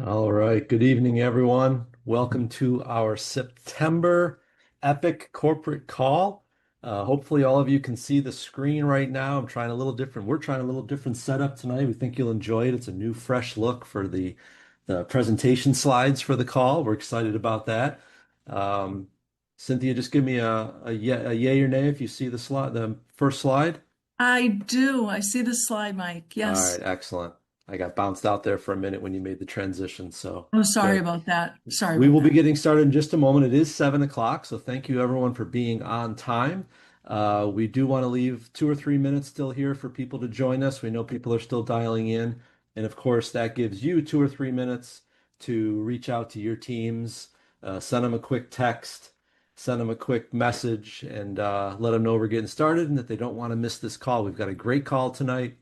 All right. Good evening, everyone. Welcome to our September Epic Corporate Call. Hopefully, all of you can see the screen right now. I'm trying a little different. We're trying a little different setup tonight. We think you'll enjoy it. It's a new, fresh look for the presentation slides for the call. We're excited about that. Um, Cynthia, just give me a yay or nay if you see the first slide. I do. I see the slide, Mike. All Yes. right, excellent. I got bounced out there for a minute when you made the transition, so Oh, sorry good. about that. Sorry We about will be that. getting started in just a moment. It is 7 o'clock, so thank you everyone for being on time. We do want to leave 2 or 3 minutes still here for people to join us. We know people are still dialing in. And of course, that gives you 2 or 3 minutes to reach out to your teams, send them a quick text, send them a quick message, and let them know we're getting started and that they don't want to miss this call. We've got a great call tonight.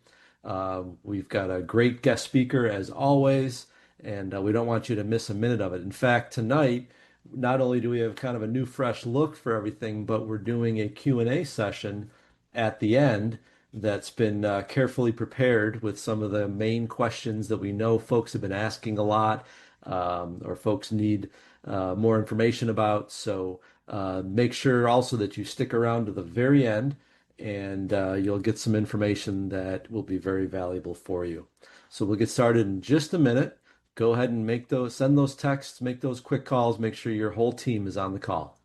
We've got a great guest speaker as always, and we don't want you to miss a minute of it. In fact, tonight, not only do we have kind of a new fresh look for everything, but we're doing a Q&A session at the end that's been carefully prepared with some of the main questions that we know folks have been asking a lot, or folks need more information about. So make sure also that you stick around to the very end and you'll get some information that will be very valuable for you. So we'll get started in just a minute. Go ahead and send those texts, make those quick calls, make sure your whole team is on the call.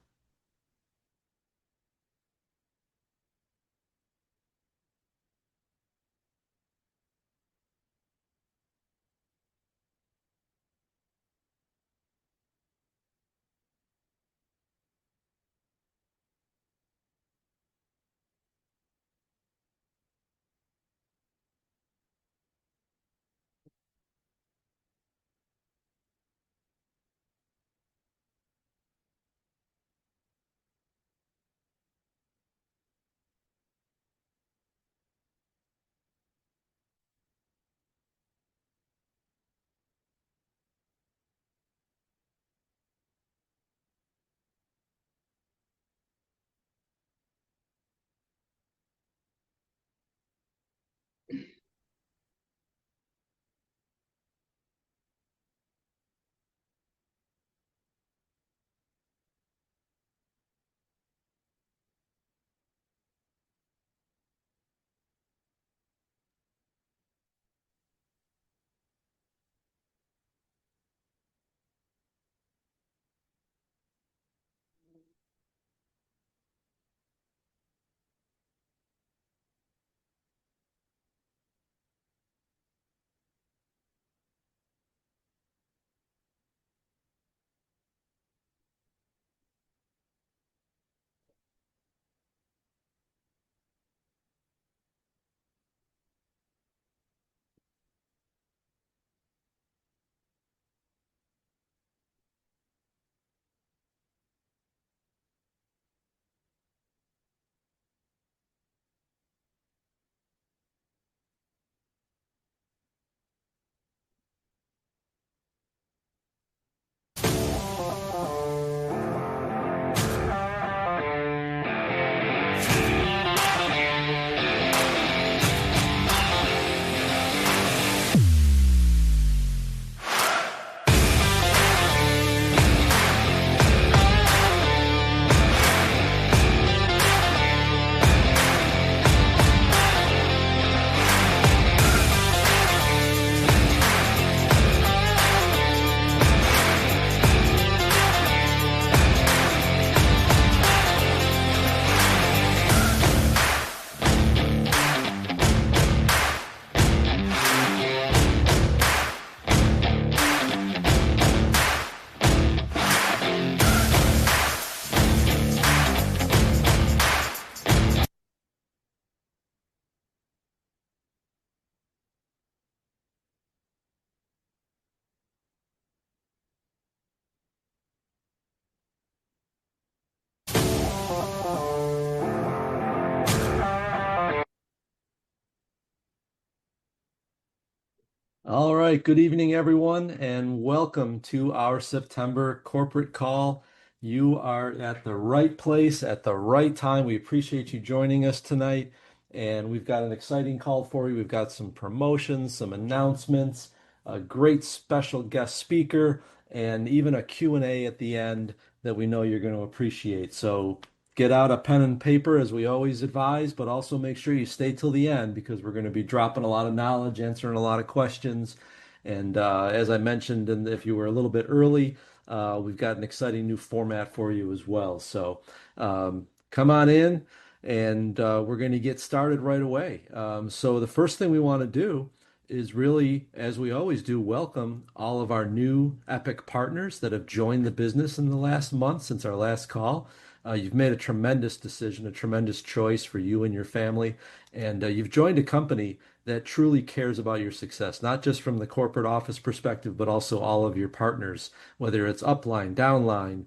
All right, good evening, everyone, and welcome to our September corporate call. You are at the right place at the right time. We appreciate you joining us tonight, and we've got an exciting call for you. We've got some promotions, some announcements. a great special guest speaker, and even a Q&A at the end that we know you're going to appreciate. So get out a pen and paper as we always advise, but also make sure you stay till the end because we're going to be dropping a lot of knowledge, answering a lot of questions. And as I mentioned, and if you were a little bit early, we've got an exciting new format for you as well. So come on in, and we're going to get started right away. So the first thing we want to do is really, as we always do, welcome all of our new Epic partners that have joined the business in the last month since our last call. You've made a tremendous decision, a tremendous choice for you and your family, and you've joined a company that truly cares about your success, not just from the corporate office perspective, but also all of your partners, whether it's upline, downline,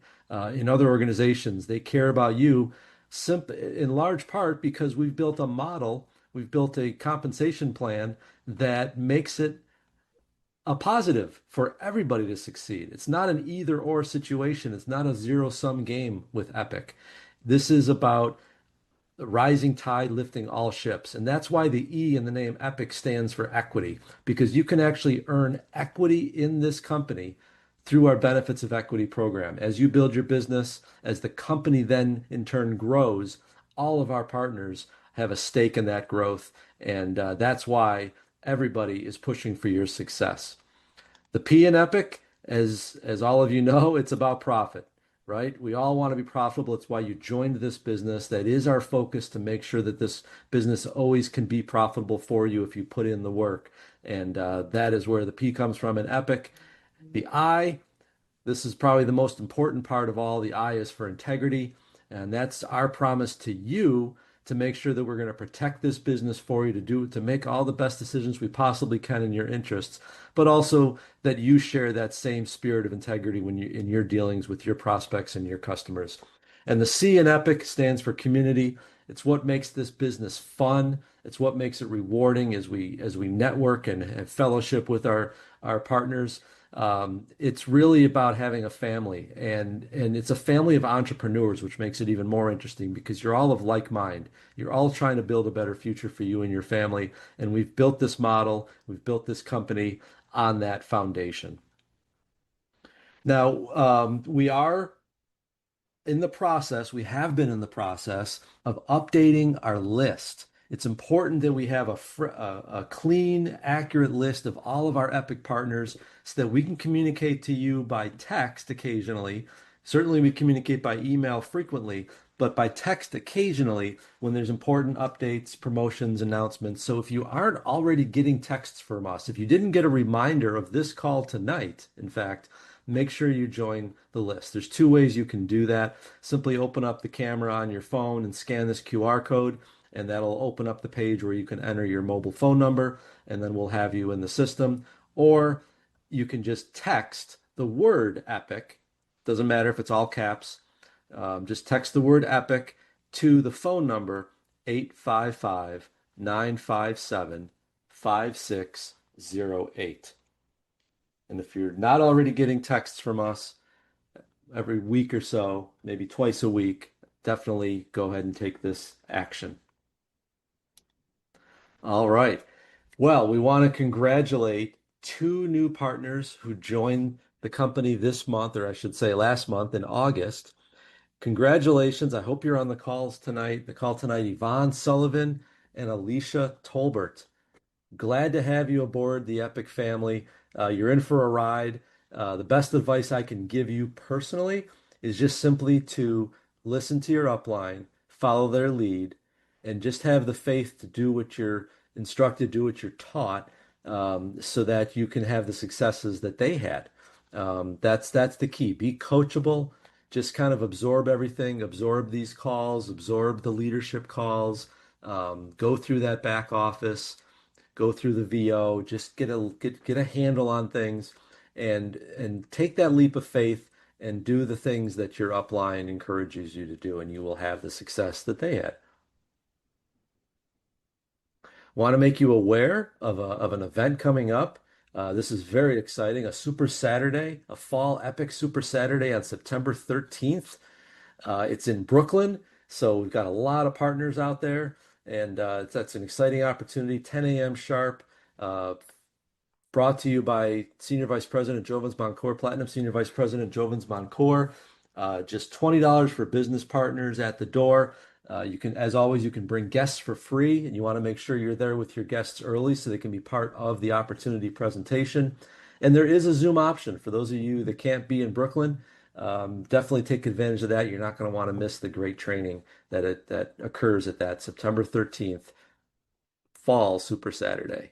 in other organizations. They care about you in large part because we've built a model, we've built a compensation plan that makes it a positive for everybody to succeed. It's not an either or situation. It's not a zero sum game with Epic. This is about the rising tide lifting all ships. And that's why the E in the name Epic stands for equity, because you can actually earn equity in this company through our benefits of equity program. As you build your business, as the company then in turn grows, all of our partners have a stake in that growth. And that's why everybody is pushing for your success. The P in Epic, as all of you know, it's about profit, right? We all want to be profitable. It's why you joined this business. That is our focus to make sure that this business always can be profitable for you if you put in the work. And that is where the P comes from in Epic. The I, this is probably the most important part of all. The I is for integrity. And that's our promise to you to make sure that we're going to protect this business for you to make all the best decisions we possibly can in your interests, but also that you share that same spirit of integrity when you in your dealings with your prospects and your customers. And the C in Epic stands for community. It's what makes this business fun. It's what makes it rewarding as we network and have fellowship with our partners. It's really about having a family, and it's a family of entrepreneurs, which makes it even more interesting because you're all of like mind. You're all trying to build a better future for you and your family, and we've built this model, we've built this company on that foundation. Now, we are in the process, we have been in the process of updating our list. It's important that we have a clean, accurate list of all of our Epic partners so that we can communicate to you by text occasionally. Certainly, we communicate by email frequently, but by text occasionally when there's important updates, promotions, announcements. So if you aren't already getting texts from us, if you didn't get a reminder of this call tonight, in fact, make sure you join the list. There's two ways you can do that. Simply open up the camera on your phone and scan this QR code, and that'll open up the page where you can enter your mobile phone number, and then we'll have you in the system. Or you can just text the word EPIC. Doesn't matter if it's all caps. Just text the word EPIC to the phone number 855-957-5608. And if you're not already getting texts from us every week or so, maybe twice a week, definitely go ahead and take this action. All right. Well, we want to congratulate two new partners who joined the company this month, or I should say last month in August. Congratulations. I hope you're on the calls tonight. The call tonight, Yvonne Sullivan and Alicia Tolbert. Glad to have you aboard the Epic family. You're in for a ride. The best advice I can give you personally is just simply to listen to your upline, follow their lead, and just have the faith to do what you're instructed, do what you're taught, so that you can have the successes that they had. That's the key. Be coachable. Just kind of absorb everything, absorb these calls, absorb the leadership calls, go through that back office, go through the VO, just get a handle on things, and take that leap of faith and do the things that your upline encourages you to do, and you will have the success that they had. Want to make you aware of an event coming up. This is very exciting. A Super Saturday, a Fall Epic Super Saturday on September 13th. It's in Brooklyn, so we've got a lot of partners out there, and that's an exciting opportunity. 10 a.m. sharp. Uh, brought to you by Senior Vice President Jovens Boncour, Platinum Senior Vice President Jovens Boncour. Just $20 for business partners at the door. You can, as always, you can bring guests for free, and you want to make sure you're there with your guests early so they can be part of the opportunity presentation. And there is a Zoom option for those of you that can't be in Brooklyn. Definitely take advantage of that. You're not going to want to miss the great training that occurs at that September 13th Fall Super Saturday.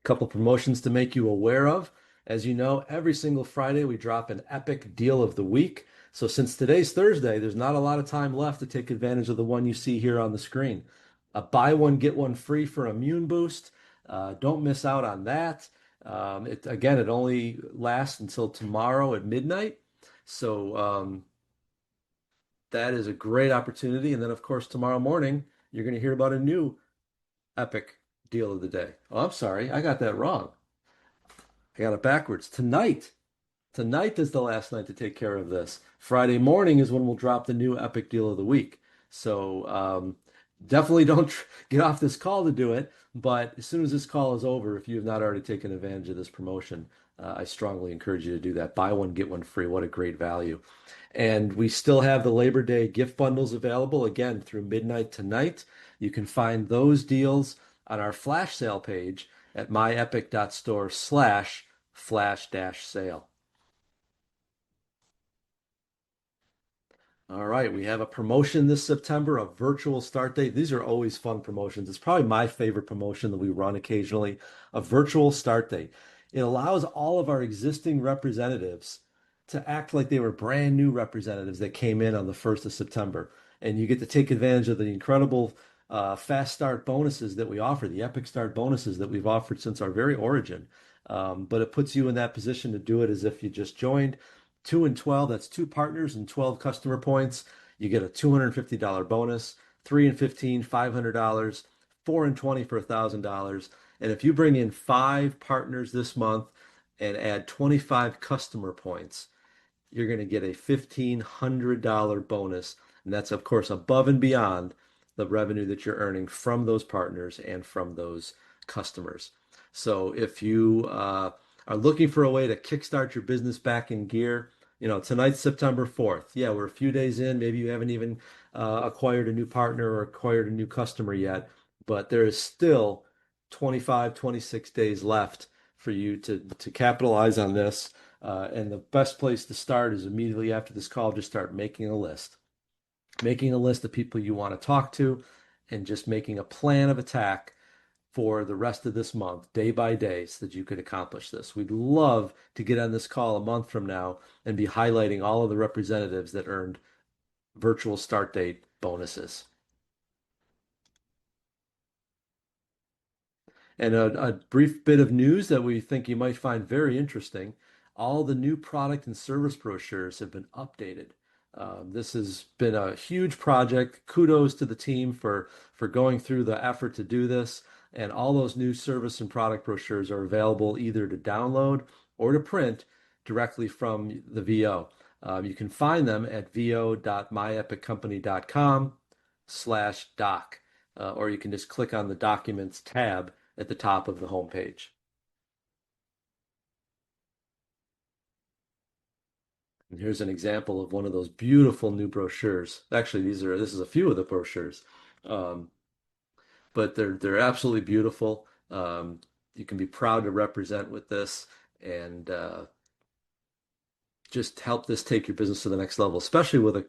Couple promotions to make you aware of. As you know, every single Friday we drop an epic deal of the week. So since today's Thursday, there's not a lot of time left to take advantage of the one you see here on the screen. A buy one, get one free for Immune Boost. Don't miss out on that. It only lasts until tomorrow at midnight. So that is a great opportunity. And then, of course, tomorrow morning, you're going to hear about a new epic deal of the day. Oh, I'm sorry, I got that wrong. I got it backwards. Tonight is the last night to take care of this. Friday morning is when we'll drop the new epic deal of the week. So definitely don't get off this call to do it. But as soon as this call is over, if you have not already taken advantage of this promotion, I strongly encourage you to do that. Buy one, get one free. What a great value. And we still have the Labor Day gift bundles available again through midnight tonight. You can find those deals on our flash sale page at myepic.store/flash-sale. All right, we have a promotion this September, a virtual start date. These are always fun promotions. It's probably my favorite promotion that we run occasionally, a virtual start date. It allows all of our existing representatives to act like they were brand new representatives that came in on the 1st of September. And you get to take advantage of the incredible fast start bonuses that we offer, the epic start bonuses that we've offered since our very origin. But it puts you in that position to do it as if you just joined. 2 and 12, that's two partners and 12 customer points. You get a $250 bonus. 3 and 15, $500. 4 and 20 for $1,000. And if you bring in 5 partners this month and add 25 customer points, you're going to get a $1,500 bonus. And that's, of course, above and beyond the revenue that you're earning from those partners and from those customers. So if you are looking for a way to kickstart your business back in gear, tonight's September 4th. Yeah, we're a few days in. Maybe you haven't even acquired a new partner or acquired a new customer yet, but there is still 25, 26 days left for you to capitalize on this. And the best place to start is immediately after this call, just start making a list of people you want to talk to, and just making a plan of attack for the rest of this month, day by day, so that you could accomplish this. We'd love to get on this call a month from now and be highlighting all of the representatives that earned virtual start date bonuses. And a brief bit of news that we think you might find very interesting. All the new product and service brochures have been updated. This has been a huge project. Kudos to the team for going through the effort to do this. And all those new service and product brochures are available either to download or to print directly from the VO. You can find them at vo.myepiccompany.com/doc, or you can just click on the Documents tab at the top of the homepage. And here's an example of one of those beautiful new brochures. Actually, this is a few of the brochures, um, but they're absolutely beautiful. You can be proud to represent with this, and just help this take your business to the next level. Especially with a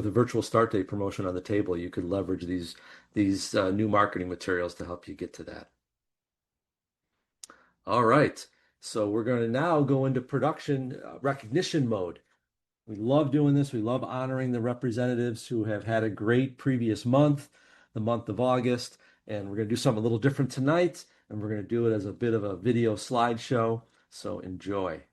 virtual start date promotion on the table, you could leverage these new marketing materials to help you get to that. All right, so we're going to now go into production recognition mode. We love doing this. We love honoring the representatives who have had a great previous month, the month of August. And we're going to do something a little different tonight. And we're going to do it as a bit of a video slideshow. So enjoy.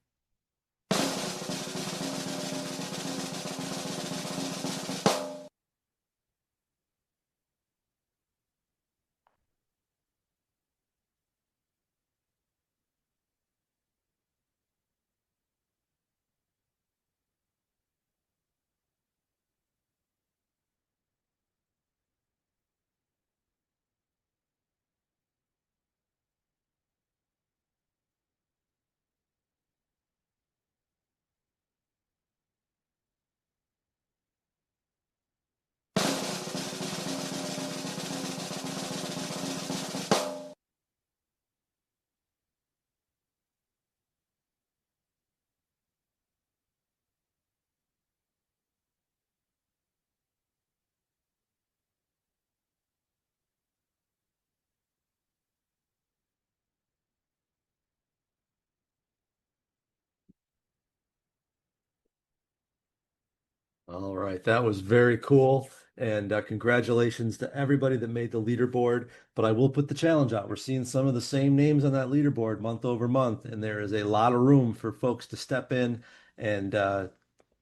All right, that was very cool. And congratulations to everybody that made the leaderboard. But I will put the challenge out. We're seeing some of the same names on that leaderboard month over month, and there is a lot of room for folks to step in and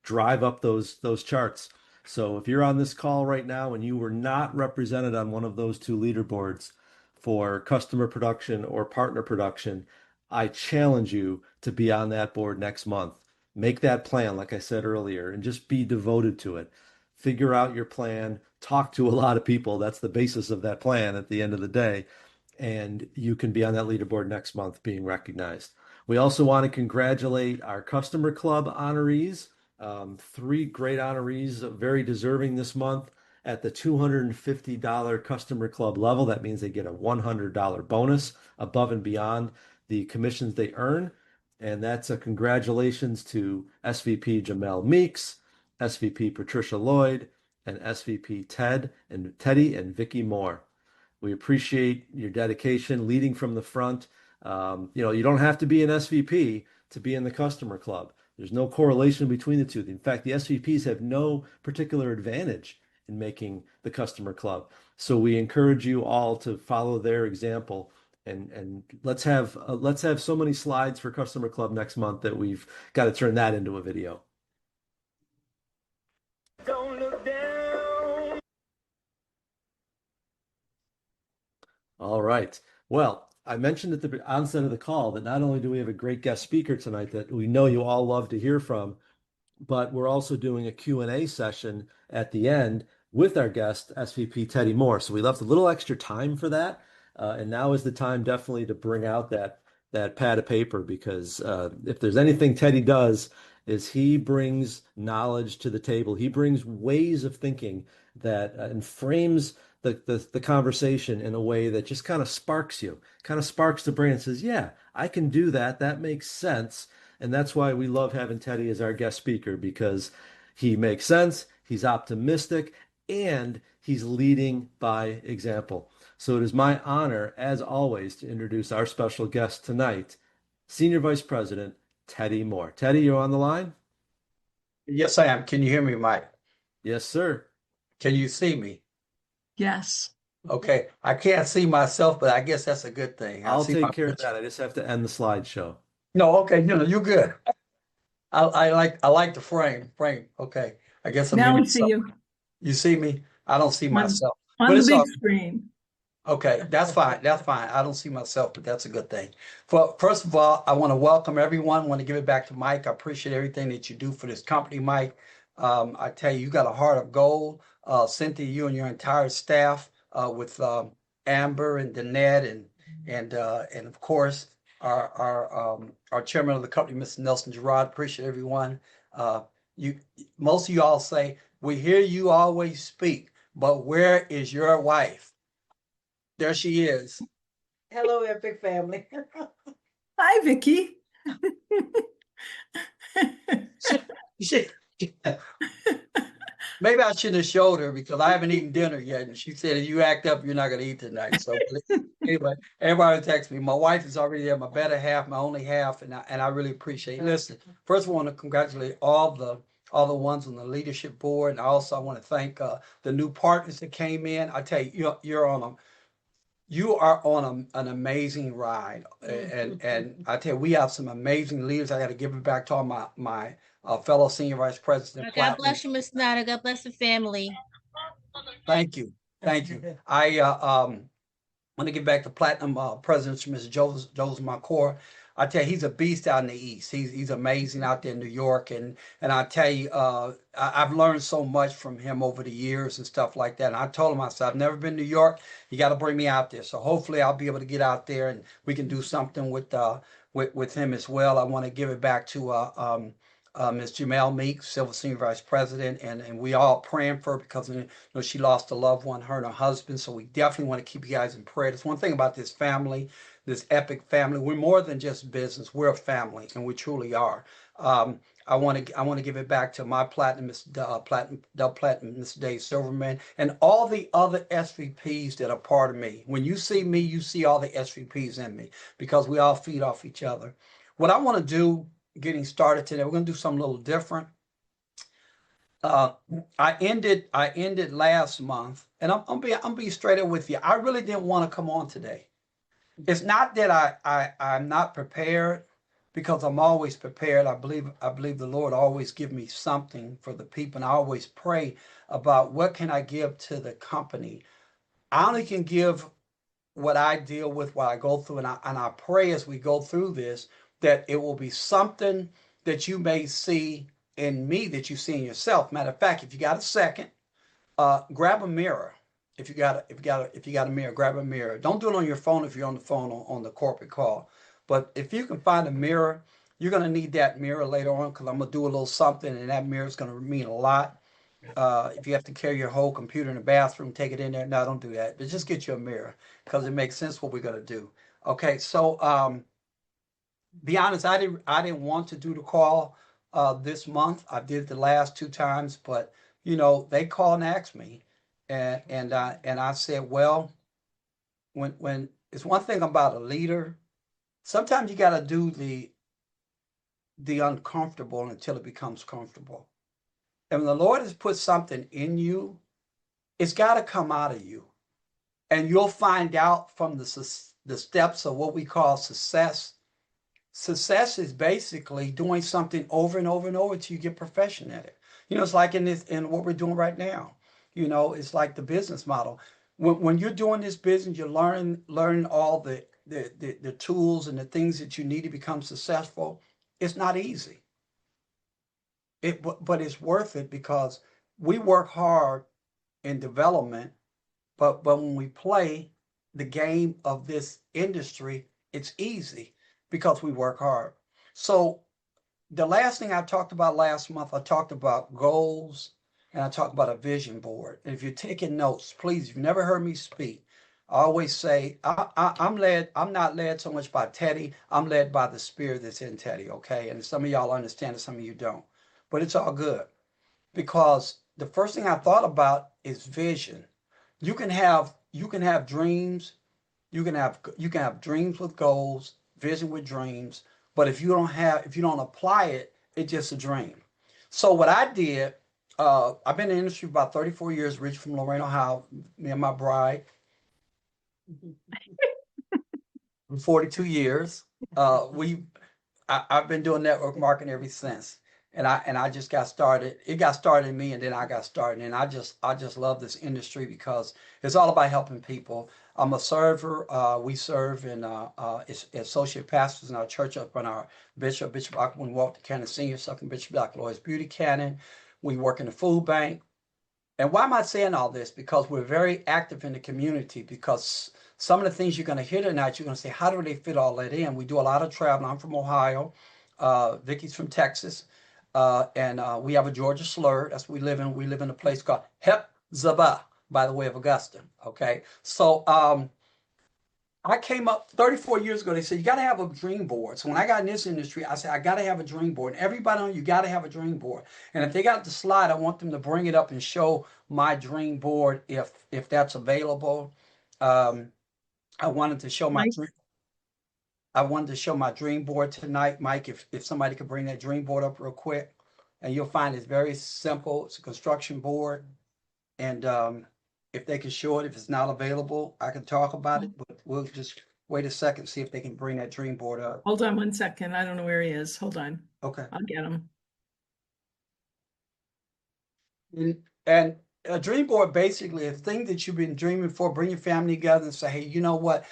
drive up those charts. So if you're on this call right now and you were not represented on one of those two leaderboards for customer production or partner production, I challenge you to be on that board next month. Make that plan, like I said earlier, and just be devoted to it. Figure out your plan, talk to a lot of people. That's the basis of that plan at the end of the day. And you can be on that leaderboard next month being recognized. We also want to congratulate our customer club honorees. Three great honorees, very deserving this month at the $250 customer club level. That means they get a $100 bonus above and beyond the commissions they earn. And that's a congratulations to SVP Jamel Meeks, SVP Patricia Lloyd, and SVP Teddy and Vicky Moore. We appreciate your dedication, leading from the front. You don't have to be an SVP to be in the customer club. There's no correlation between the two. In fact, the SVPs have no particular advantage in making the customer club. So we encourage you all to follow their example, and let's have so many slides for customer club next month that we've got to turn that into a video. Don't look down. All right. Well, I mentioned at the onset of the call that not only do we have a great guest speaker tonight that we know you all love to hear from, but we're also doing a Q&A session at the end with our guest, SVP Teddy Moore. So we left a little extra time for that. And now is the time definitely to bring out that pad of paper because if there's anything Teddy does is he brings knowledge to the table. He brings ways of thinking that and frames the conversation in a way that just kind of sparks you, kind of sparks the brain and says, yeah, I can do that. That makes sense. And that's why we love having Teddy as our guest speaker because he makes sense, he's optimistic, and he's leading by example. So it is my honor, as always, to introduce our special guest tonight, Senior Vice President Teddy Moore. Teddy, you're on the line? Yes, I am. Can you hear me, Mike? Yes, sir. Can you see me? Yes. Okay. I can't see myself, but I guess that's a good thing. I I'll see my take care of picture. that. I just have to end the slideshow. No, okay, you're good. I like the frame. Frame. Okay. I guess I'm Now in we see yourself. you You see me? I don't see on, myself. on But the it's big all screen. okay, that's fine. That's fine. I don't see myself, but that's a good thing. First of all, I want to welcome everyone. I want to give it back to Mike. I appreciate everything that you do for this company, Mike. I tell you, you got a heart of gold. Cynthia, you and your entire staff, with Amber and Danette and of course our chairman of the company, Mr. Nelson Gerard. Appreciate everyone. You Most of you all say, we hear you always speak, but where is your wife? There she is. Hello, Epic family. Hi, Vicky. She, she, maybe I shouldn't have showed her because I haven't eaten dinner yet. And she said, if you act up, you're not going to eat tonight. So anyway, everybody texts me. My wife is already there, my better half, my only half, and I really appreciate it. Listen, first I want to congratulate all the ones on the leadership board. And also I want to thank the new partners that came in. I tell you, you are on an amazing ride, and I tell you, we have some amazing leaders. I got to give it back to all my fellow senior vice president God Platinum. bless you, Miss Snyder. God bless the family. Thank you, thank you. I want to get back to Platinum President Mr. Joseph McCord. I tell you, he's a beast out in the East. He's amazing out there in New York, and I tell you, I've learned so much from him over the years and stuff like that. And I told him, I said, I've never been to New York. You got to bring me out there. So hopefully, I'll be able to get out there and we can do something with him as well. I want to give it back to Ms. Jamel Meeks, Civil Senior Vice President, and we all praying for her because she lost a loved one, her and her husband. So we definitely want to keep you guys in prayer. That's one thing about this family, this epic family. We're more than just business. We're a family, and we truly are. I want to give it back to my platinum, Mr. Dave Silverman, and all the other SVPs that are part of me. When you see me, you see all the SVPs in me because we all feed off each other. What I want to do getting started today, we're going to do something a little different. Uh, I ended last month, and I'm being straight up with you. I really didn't want to come on today. It's not that I'm not prepared, because I'm always prepared. I believe the Lord always give me something for the people, and I always pray about what can I give to the company. I only can give what I deal with, what I go through, and I pray as we go through this that it will be something that you may see in me that you see in yourself. Matter of fact, if you got a second, grab a mirror. If you got a mirror, grab a mirror. Don't do it on your phone if you're on the phone on the corporate call. But if you can find a mirror, you're gonna need that mirror later on, because I'm gonna do a little something, and that mirror is gonna mean a lot. If you have to carry your whole computer in the bathroom, take it in there. No, don't do that. But just get you a mirror, because it makes sense what we're gonna do. Okay, so be honest, I didn't want to do the call this month. I did the last two times, but they called and asked me, and I said, well, when it's one thing about a leader, sometimes you got to do the uncomfortable until it becomes comfortable. And when the Lord has put something in you, it's got to come out of you, and you'll find out from the steps of what we call success. Success is basically doing something over and over and over till you get proficient at it. It's like in what we're doing right now. It's like the business model. When you're doing this business, you're learning all the tools and the things that you need to become successful. It's not easy. But it's worth it, because we work hard in development, but when we play the game of this industry, it's easy because we work hard. So the last thing I talked about last month, I talked about goals, and I talked about a vision board. And if you're taking notes, please, if you've never heard me speak, I always say I'm not led so much by Teddy. I'm led by the spirit that's in Teddy. Okay, and some of y'all understand it, some of you don't, but it's all good, because the first thing I thought about is vision. You can have dreams, you can have dreams with goals, vision with dreams, but if you don't apply it, it's just a dream. So what I did, I've been in the industry for about 34 years, Rich from Lorraine, Ohio, me and my bride, 42 years. I've been doing network marketing ever since. And I just got started. It got started in me, and then I got started. And I just love this industry because it's all about helping people. I'm a server. We serve in as associate pastors in our church up in our Bishop Auckland Walter Cannon Senior, Second Bishop Dr. Lois Beauty Cannon. We work in the food bank. And why am I saying all this? Because we're very active in the community, because some of the things you're going to hear tonight, you're going to say, how do they fit all that in? We do a lot of travel. I'm from Ohio. Vicky's from Texas. And we have a Georgia slur. That's what we live in. We live in a place called Hep-Zibah, by the way of Augusta. Okay. So I came up 34 years ago. They said, you got to have a dream board. So when I got in this industry, I said, I got to have a dream board. And everybody on you got to have a dream board. And if they got the slide, I want them to bring it up and show my dream board if that's available. Um, I wanted to show my Mike? dream. I wanted to show my dream board tonight, Mike. If somebody could bring that dream board up real quick, and you'll find it's very simple. It's a construction board, and if they can show it, if it's not available, I can talk about it. But we'll just wait a second, see if they can bring that dream board up. Hold on 1 second. I don't know where he is. Hold on. Okay. I'll get him. And a dream board basically a thing that you've been dreaming for. Bring your family together and say, hey, you know what?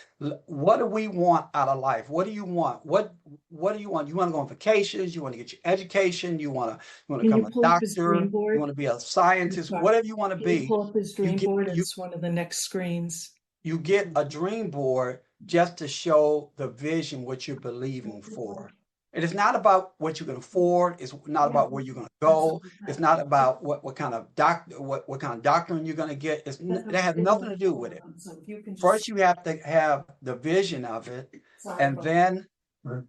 What do we want out of life? What do you want? What do you want? You want to go on vacations? You want to get your education? You want to Can you become a pull up his doctor? dream You board? want to be a scientist? Sorry. Whatever you want to Can you be, pull up his you dream get board? you It's one of the next screens. you get a dream board just to show the vision, what you're believing for. It is not about what you can afford. It's not about where you're going to go. It's not about what kind of what kind of doctrine you're going to get. That has nothing to do with it. So if you can just, First, you have to have the vision of it, sorry and about then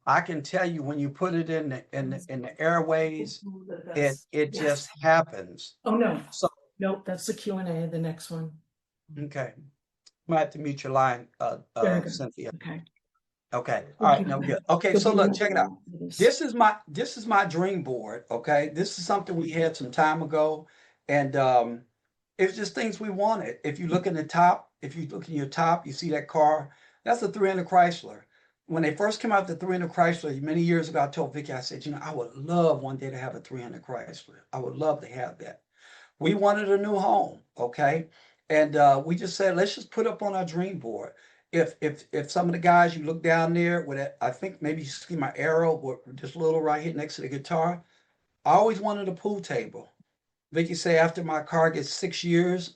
I can tell you when you put it in the airways, it just Yes. happens. Oh, no. So Nope, that's the Q&A, the next one. okay, might have to mute your line, There we go. Cynthia. Okay. Okay. All right. No, good. Okay. So look, check it out. This is my dream board. Okay. This is something we had some time ago, and it's just things we wanted. If you look in the top, if you look in your top, you see that car. That's a 300 Chrysler. When they first came out with the 300 Chrysler many years ago, I told Vicky, I said, I would love one day to have a 300 Chrysler. I would love to have that. We wanted a new home, okay? And we just said, let's just put up on our dream board. If some of the guys you look down there with it, I think maybe you see my arrow with just a little right here next to the guitar. I always wanted a pool table. Vicky say after my car gets 6 years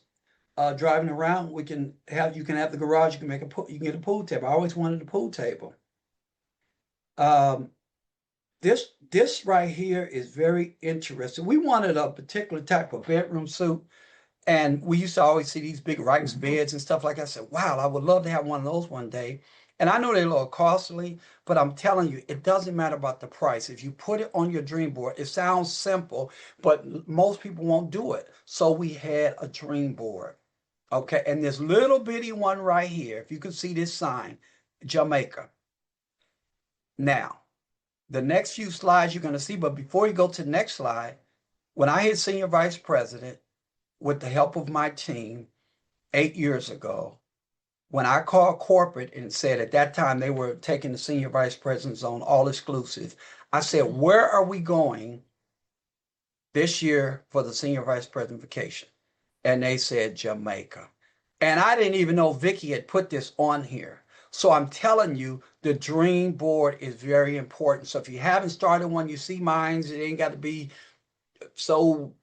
driving around, you can have the garage. You can get a pool table. I always wanted a pool table. Um, this right here is very interesting. We wanted a particular type of bedroom suite. And we used to always see these big rice beds and stuff like that. I said, wow, I would love to have one of those one day. And I know they're a little costly, but I'm telling you, it doesn't matter about the price. If you put it on your dream board, it sounds simple, but most people won't do it. So we had a dream board. Okay. And this little bitty one right here, if you can see this sign, Jamaica. Now, the next few slides you're going to see, but before you go to the next slide, when I hit senior vice president, with the help of my team 8 years ago, when I called corporate and said at that time they were taking the senior vice presidents on all exclusive, I said, where are we going this year for the senior vice president vacation? And they said Jamaica. And I didn't even know Vicky had put this on here. So I'm telling you, the dream board is very important. So if you haven't started one, you see mine, it ain't got to be so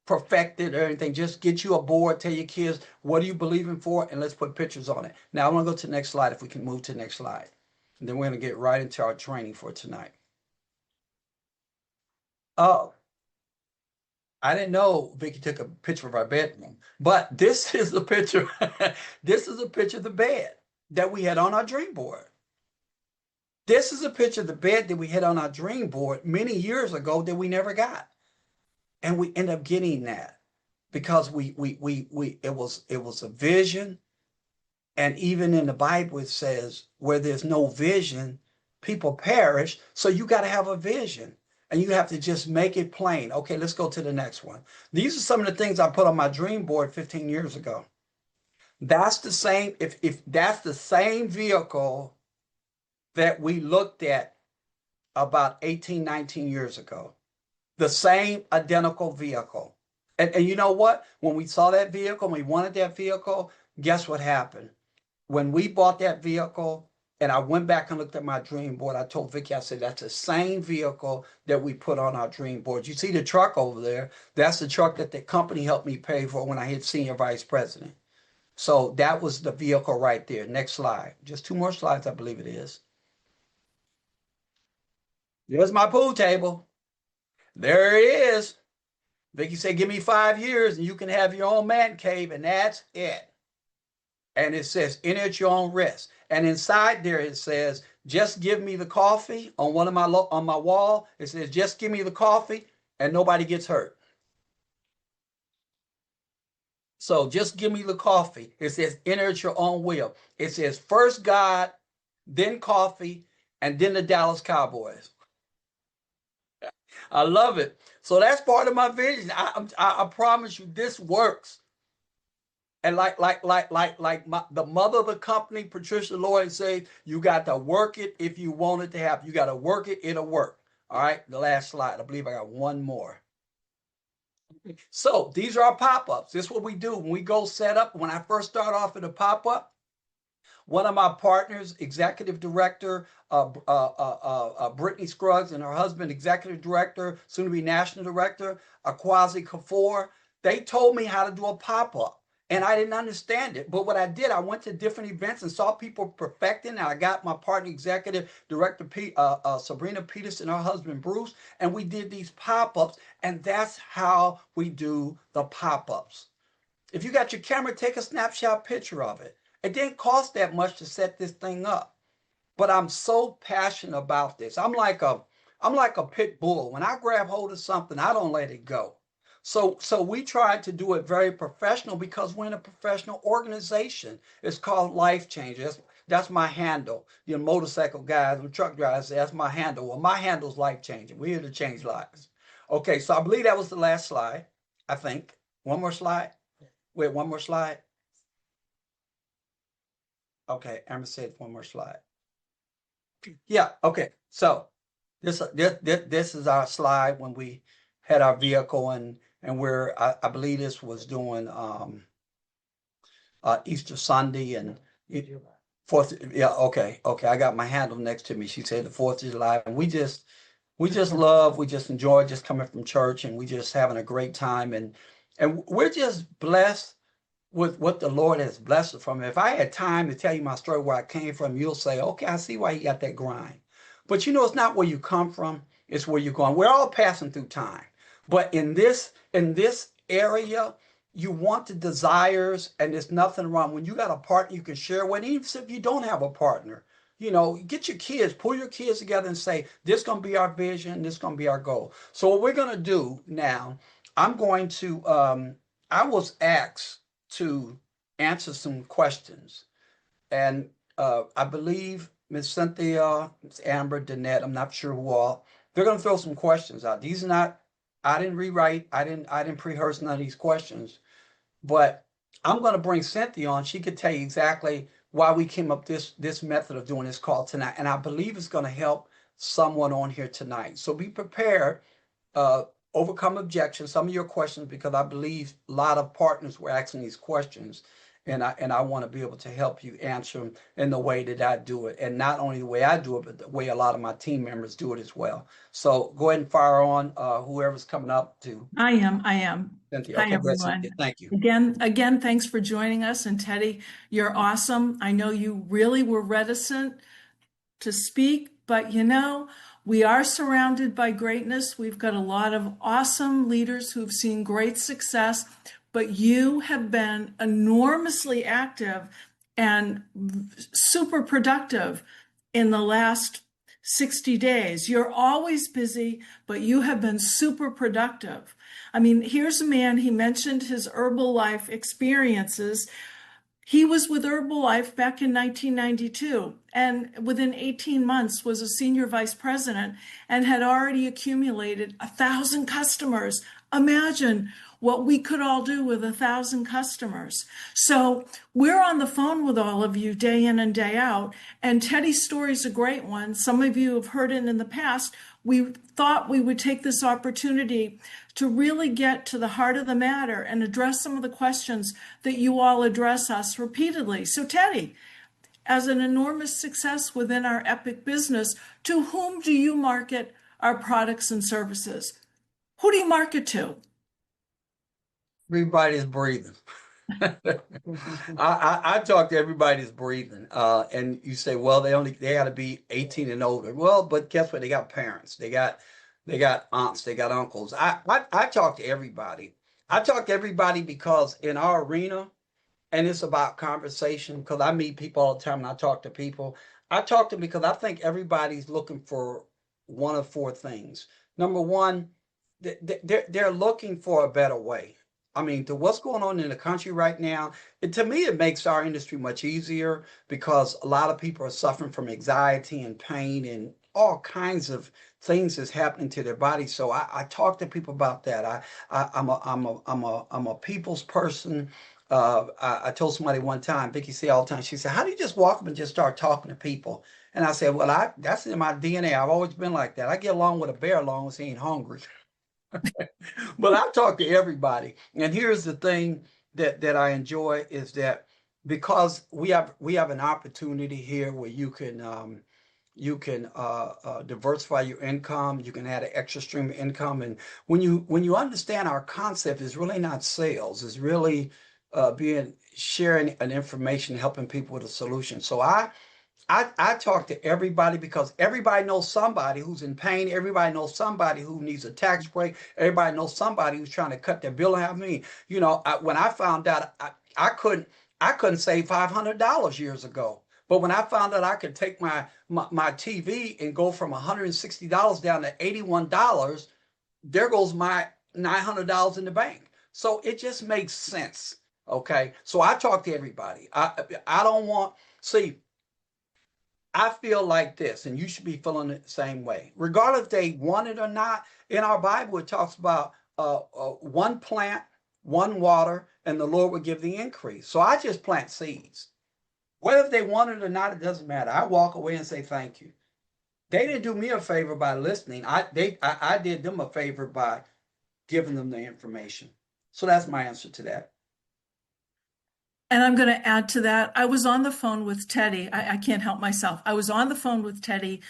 perfected or anything. Just get you a board, tell your kids, what are you believing for? And let's put pictures on it. Now I want to go to the next slide if we can move to the next slide. And then we're going to get right into our training for tonight. Oh, I didn't know Vicky took a picture of our bedroom, but this is a picture. This is a picture of the bed that we had on our dream board. This is a picture of the bed that we had on our dream board many years ago that we never got. And we end up getting that because it was a vision. And even in the Bible, it says where there's no vision, people perish. So you got to have a vision and you have to just make it plain. Okay, let's go to the next one. These are some of the things I put on my dream board 15 years ago. That's the same, if that's the same vehicle that we looked at about 18, 19 years ago. The same identical vehicle. And you know what? When we saw that vehicle, we wanted that vehicle, guess what happened? When we bought that vehicle, and I went back and looked at my dream board, I told Vicky, I said, that's the same vehicle that we put on our dream board. You see the truck over there? That's the truck that the company helped me pay for when I hit senior vice president. So that was the vehicle right there. Next slide. Just 2 more slides, I believe it is. There's my pool table. There it is. Vicky said, give me 5 years and you can have your own man cave, and that's it. And it says, enter at your own risk. And inside there it says, just give me the coffee. On my wall, it says, just give me the coffee and nobody gets hurt. So just give me the coffee. It says, enter at your own will. It says, first God, then coffee, and then the Dallas Cowboys. I love it. So that's part of my vision. I promise you, this works. And the mother of the company, Patricia Lloyd, says, you got to work it if you want it to happen. You got to work it, it'll work. All right, the last slide. I believe I got one more. So these are our pop-ups. This is what we do when we go set up. When I first start off at a pop-up, one of my partners, executive director, Brittany Scruggs, and her husband, executive director, soon to be national director, Akwazi Kafour, they told me how to do a pop-up. And I didn't understand it. But what I did, I went to different events and saw people perfecting. And I got my partner, executive director, Sabrina Peterson, her husband, Bruce, and we did these pop-ups. And that's how we do the pop-ups. If you got your camera, take a snapshot picture of it. It didn't cost that much to set this thing up, but I'm so passionate about this. I'm like a pit bull. When I grab hold of something, I don't let it go. So we tried to do it very professional because we're in a professional organization. It's called Life Changers. That's my handle. You know, motorcycle guys and truck drivers say that's my handle. Well, my handle's life changing. We're here to change lives. Okay, so I believe that was the last slide. I think one more slide. Wait, one more slide. Okay, Amber said one more slide. Yeah. Okay. So this is our slide when we had our vehicle and where I believe this was doing Easter Sunday and Fourth. Yeah. Okay. Okay. I got my handle next to me. She said the 4th of July, and we just love, we just enjoy just coming from church, and we just having a great time, and we're just blessed with what the Lord has blessed us from. If I had time to tell you my story where I came from, you'll say, okay, I see why you got that grind. But you know, it's not where you come from, it's where you're going. We're all passing through time. But in this area, you want the desires, and there's nothing wrong. When you got a partner you can share with, even if you don't have a partner, you know, get your kids, pull your kids together and say, this is gonna be our vision, this is gonna be our goal. So what we're gonna do now, I'm going to I was asked to answer some questions. And I believe Miss Cynthia, Miss Amber, Danette, I'm not sure who all, they're going to throw some questions out. These are not, I didn't rewrite, I didn't pre-rehearse none of these questions, but I'm going to bring Cynthia on. She could tell you exactly why we came up this method of doing this call tonight. And I believe it's going to help someone on here tonight. So be prepared, uh, overcome objections, some of your questions, because I believe a lot of partners were asking these questions. And I want to be able to help you answer them in the way that I do it. And not only the way I do it, but the way a lot of my team members do it as well. So go ahead and fire on whoever's coming up to I am. Cynthia. Hi, Okay, go ahead, Cynthia. everyone. Thank you. Again, thanks for joining us. And Teddy, you're awesome. I know you really were reticent to speak, but you know, we are surrounded by greatness. We've got a lot of awesome leaders who've seen great success, but you have been enormously active and super productive in the last 60 days. You're always busy, but you have been super productive. I mean, here's a man, he mentioned his Herbalife experiences. He was with Herbalife back in 1992, and within 18 months was a senior vice president and had already accumulated 1,000 customers. Imagine what we could all do with 1,000 customers. So we're on the phone with all of you day in and day out, and Teddy's story is a great one. Some of you have heard it in the past. We thought we would take this opportunity to really get to the heart of the matter and address some of the questions that you all address us repeatedly. So Teddy, as an enormous success within our E.P.I.C business, to whom do you market our products and services? Who do you market to? Everybody's breathing. I talk to everybody's breathing, and you say, well, they got to be 18 and older. Well, but guess what? They got parents, they got aunts, they got uncles. I talk to everybody. I talk to everybody because in our arena, and it's about conversation. Because I meet people all the time, and I talk to people. I talk to them because I think everybody's looking for one of four things. Number one, they're looking for a better way. I mean, to what's going on in the country right now, to me, it makes our industry much easier because a lot of people are suffering from anxiety and pain and all kinds of things that's happening to their body. So I talk to people about that. I'm a people's person. I told somebody one time, Vicky say all the time, she said, how do you just walk up and just start talking to people? And I said, well, that's in my DNA. I've always been like that. I get along with a bear as long as he ain't hungry. But I talk to everybody. And here's the thing that I enjoy is that because we have an opportunity here where you can diversify your income, you can add an extra stream of income. And when you understand our concept is really not sales, it's really being sharing an information, helping people with a solution. So I talk to everybody because everybody knows somebody who's in pain. Everybody knows somebody who needs a tax break. Everybody knows somebody who's trying to cut their bill in half. You know, when I found out I couldn't save $500 years ago. But when I found out I could take my TV and go from $160 down to $81, there goes my $900 in the bank. So it just makes sense. Okay. So I talk to everybody. I don't want, see, I feel like this, and you should be feeling it the same way. Regardless if they want it or not, in our Bible, it talks about one plant, one water, and the Lord will give the increase. So I just plant seeds. Whether they want it or not, it doesn't matter. I walk away and say thank you. They didn't do me a favor by listening. I did them a favor by giving them the information. So that's my answer to that. And I'm going to add to that. I was on the phone with Teddy. I can't help myself. I was on the phone with Teddy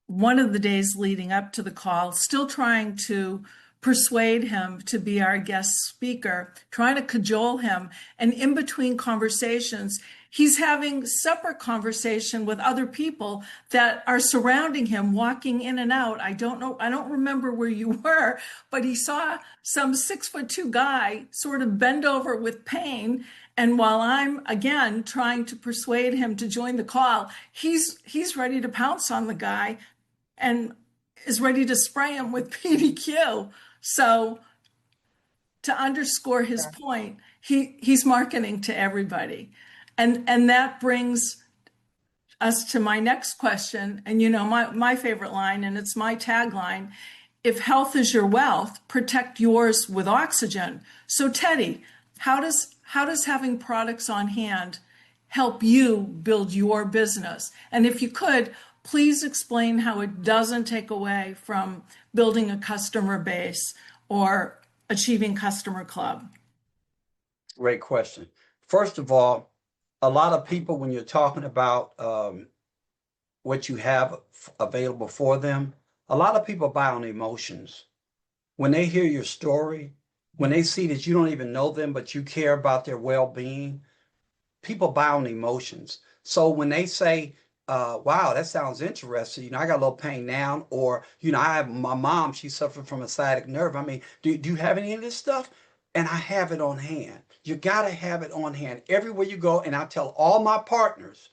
one of the days leading up to the call, still trying to persuade him to be our guest speaker, trying to cajole him. And in between conversations, he's having separate conversation with other people that are surrounding him, walking in and out. I don't know, I don't remember where you were, but he saw some 6'2" guy sort of bend over with pain. And while I'm again trying to persuade him to join the call, he's ready to pounce on the guy and is ready to spray him with PDQ. So to underscore his point, he's marketing to everybody. And that brings us to my next question. And you know, my favorite line, and it's my tagline, if health is your wealth, protect yours with oxygen. So Teddy, how does having products on hand help you build your business? And if you could, please explain how it doesn't take away from building a customer base or achieving customer club. Great question. First of all, a lot of people, when you're talking about what you have available for them, a lot of people buy on emotions. When they hear your story, when they see that you don't even know them, but you care about their well-being, people buy on emotions. So when they say, wow, that sounds interesting. You know, I got a little pain now, or, you know, I have my mom, she suffered from a sciatic nerve. I mean, do you have any of this stuff? And I have it on hand. You got to have it on hand everywhere you go. And I tell all my partners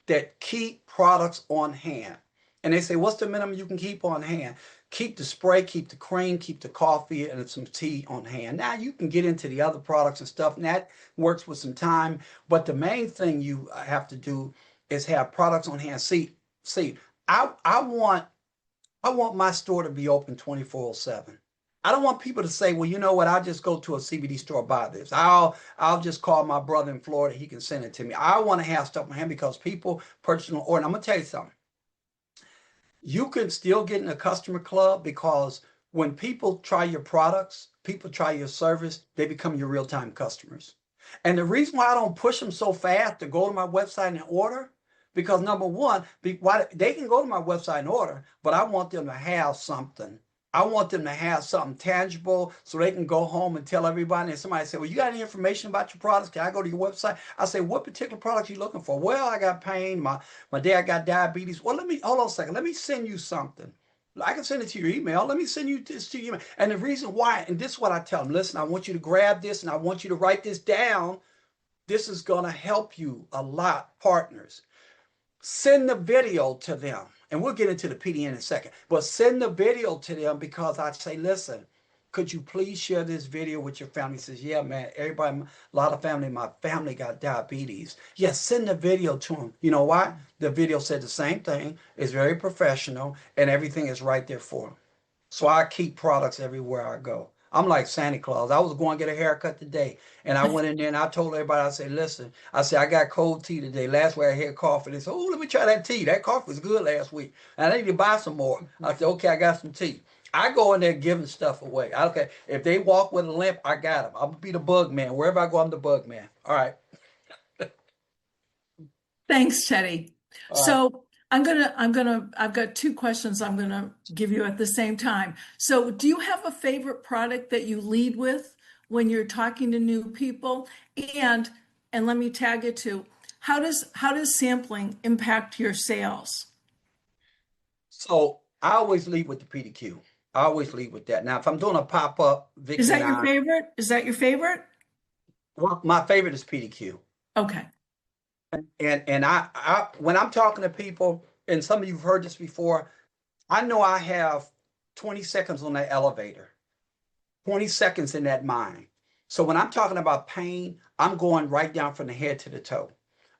that keep products on hand. And they say, what's the minimum you can keep on hand? Keep the spray, keep the cream, keep the coffee, and some tea on hand. Now you can get into the other products and stuff, and that works with some time. But the main thing you have to do is have products on hand. See, I want my store to be open 24/7. I don't want people to say, well, you know what, I'll just go to a CBD store, buy this. I'll just call my brother in Florida, he can send it to me. I want to have stuff on hand because people purchase an order. And I'm gonna tell you something. You can still get in a customer club because when people try your products, people try your service, they become your real-time customers. And the reason why I don't push them so fast to go to my website and order, because number one, they can go to my website and order, but I want them to have something. I want them to have something tangible so they can go home and tell everybody. And somebody say, well, you got any information about your products? Can I go to your website? I say, what particular products are you looking for? Well, I got pain. My dad got diabetes. Well, hold on a second. Let me send you something. I can send it to your email. Let me send you this to your email. And the reason why, and this is what I tell them, listen, I want you to grab this and I want you to write this down. This is going to help you a lot, partners. Send the video to them. And we'll get into the PDN in a second. But send the video to them because I say, listen, could you please share this video with your family? He says, yeah, man, everybody, a lot of family, my family got diabetes. Yes, send the video to them. You know why? The video said the same thing. It's very professional and everything is right there for them. So I keep products everywhere I go. I'm like Santa Claus. I was going to get a haircut today, and I went in there and I told everybody, I said, listen, I said, I got cold tea today. Last week I had coffee. They said, oh, let me try that tea. That coffee was good last week. And I need to buy some more. I said, okay, I got some tea. I go in there giving stuff away. Okay, if they walk with a limp, I got them. I'm going to be the bug man. Wherever I go, I'm the bug man. All right. Thanks, Teddy. All right. So I've got two questions I'm gonna give you at the same time. So do you have a favorite product that you lead with when you're talking to new people? And let me tag it to, how does sampling impact your sales? So I always lead with the PDQ. I always lead with that. Now, if I'm doing a pop-up Is Vicky that your line, favorite? Is that your favorite? well, my favorite is PDQ. Okay. And I when I'm talking to people, and some of you've heard this before, I know I have 20 seconds on that elevator, 20 seconds in that mind. So when I'm talking about pain, I'm going right down from the head to the toe.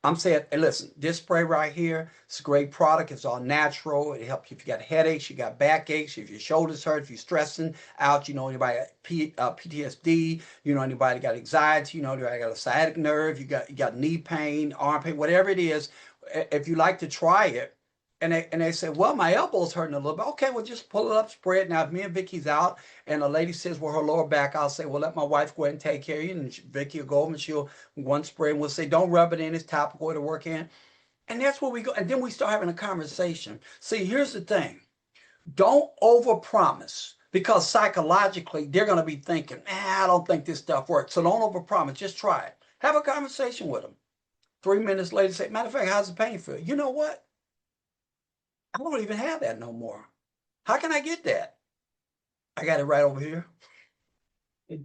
I'm saying, hey, listen, this spray right here, it's a great product. It's all natural. It helps you if you got headaches, you got backaches, if your shoulders hurt, if you're stressing out, you know anybody got PTSD, you know anybody got anxiety, you know anybody got a sciatic nerve, you got knee pain, arm pain, whatever it is. If you like to try it, and they say, well, my elbow's hurting a little bit. Okay, well, just pull it up, spray it. Now, if me and Vicky's out, and a lady says, well, her lower back, I'll say, well, let my wife go ahead and take care of you. And Vicky will go over and she'll one spray and we'll say, don't rub it in. It's topical to work in. And that's where we go. And then we start having a conversation. See, here's the thing. Don't overpromise because psychologically they're going to be thinking, I don't think this stuff works. So don't overpromise. Just try it. Have a conversation with them. 3 minutes later, say, matter of fact, how's the pain feel? You know what? I don't even have that no more. How can I get that? I got it right over here. They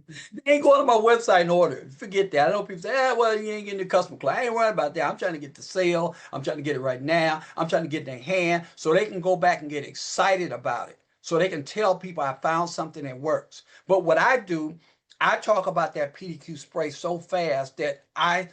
ain't going to my website and order. Forget that. I know people say, well, you ain't getting the customer class. I ain't worried about that. I'm trying to get the sale. I'm trying to get it right now. I'm trying to get it in their hand so they can go back and get excited about it. So they can tell people I found something that works. But what I do, I talk about that PDQ spray so fast that I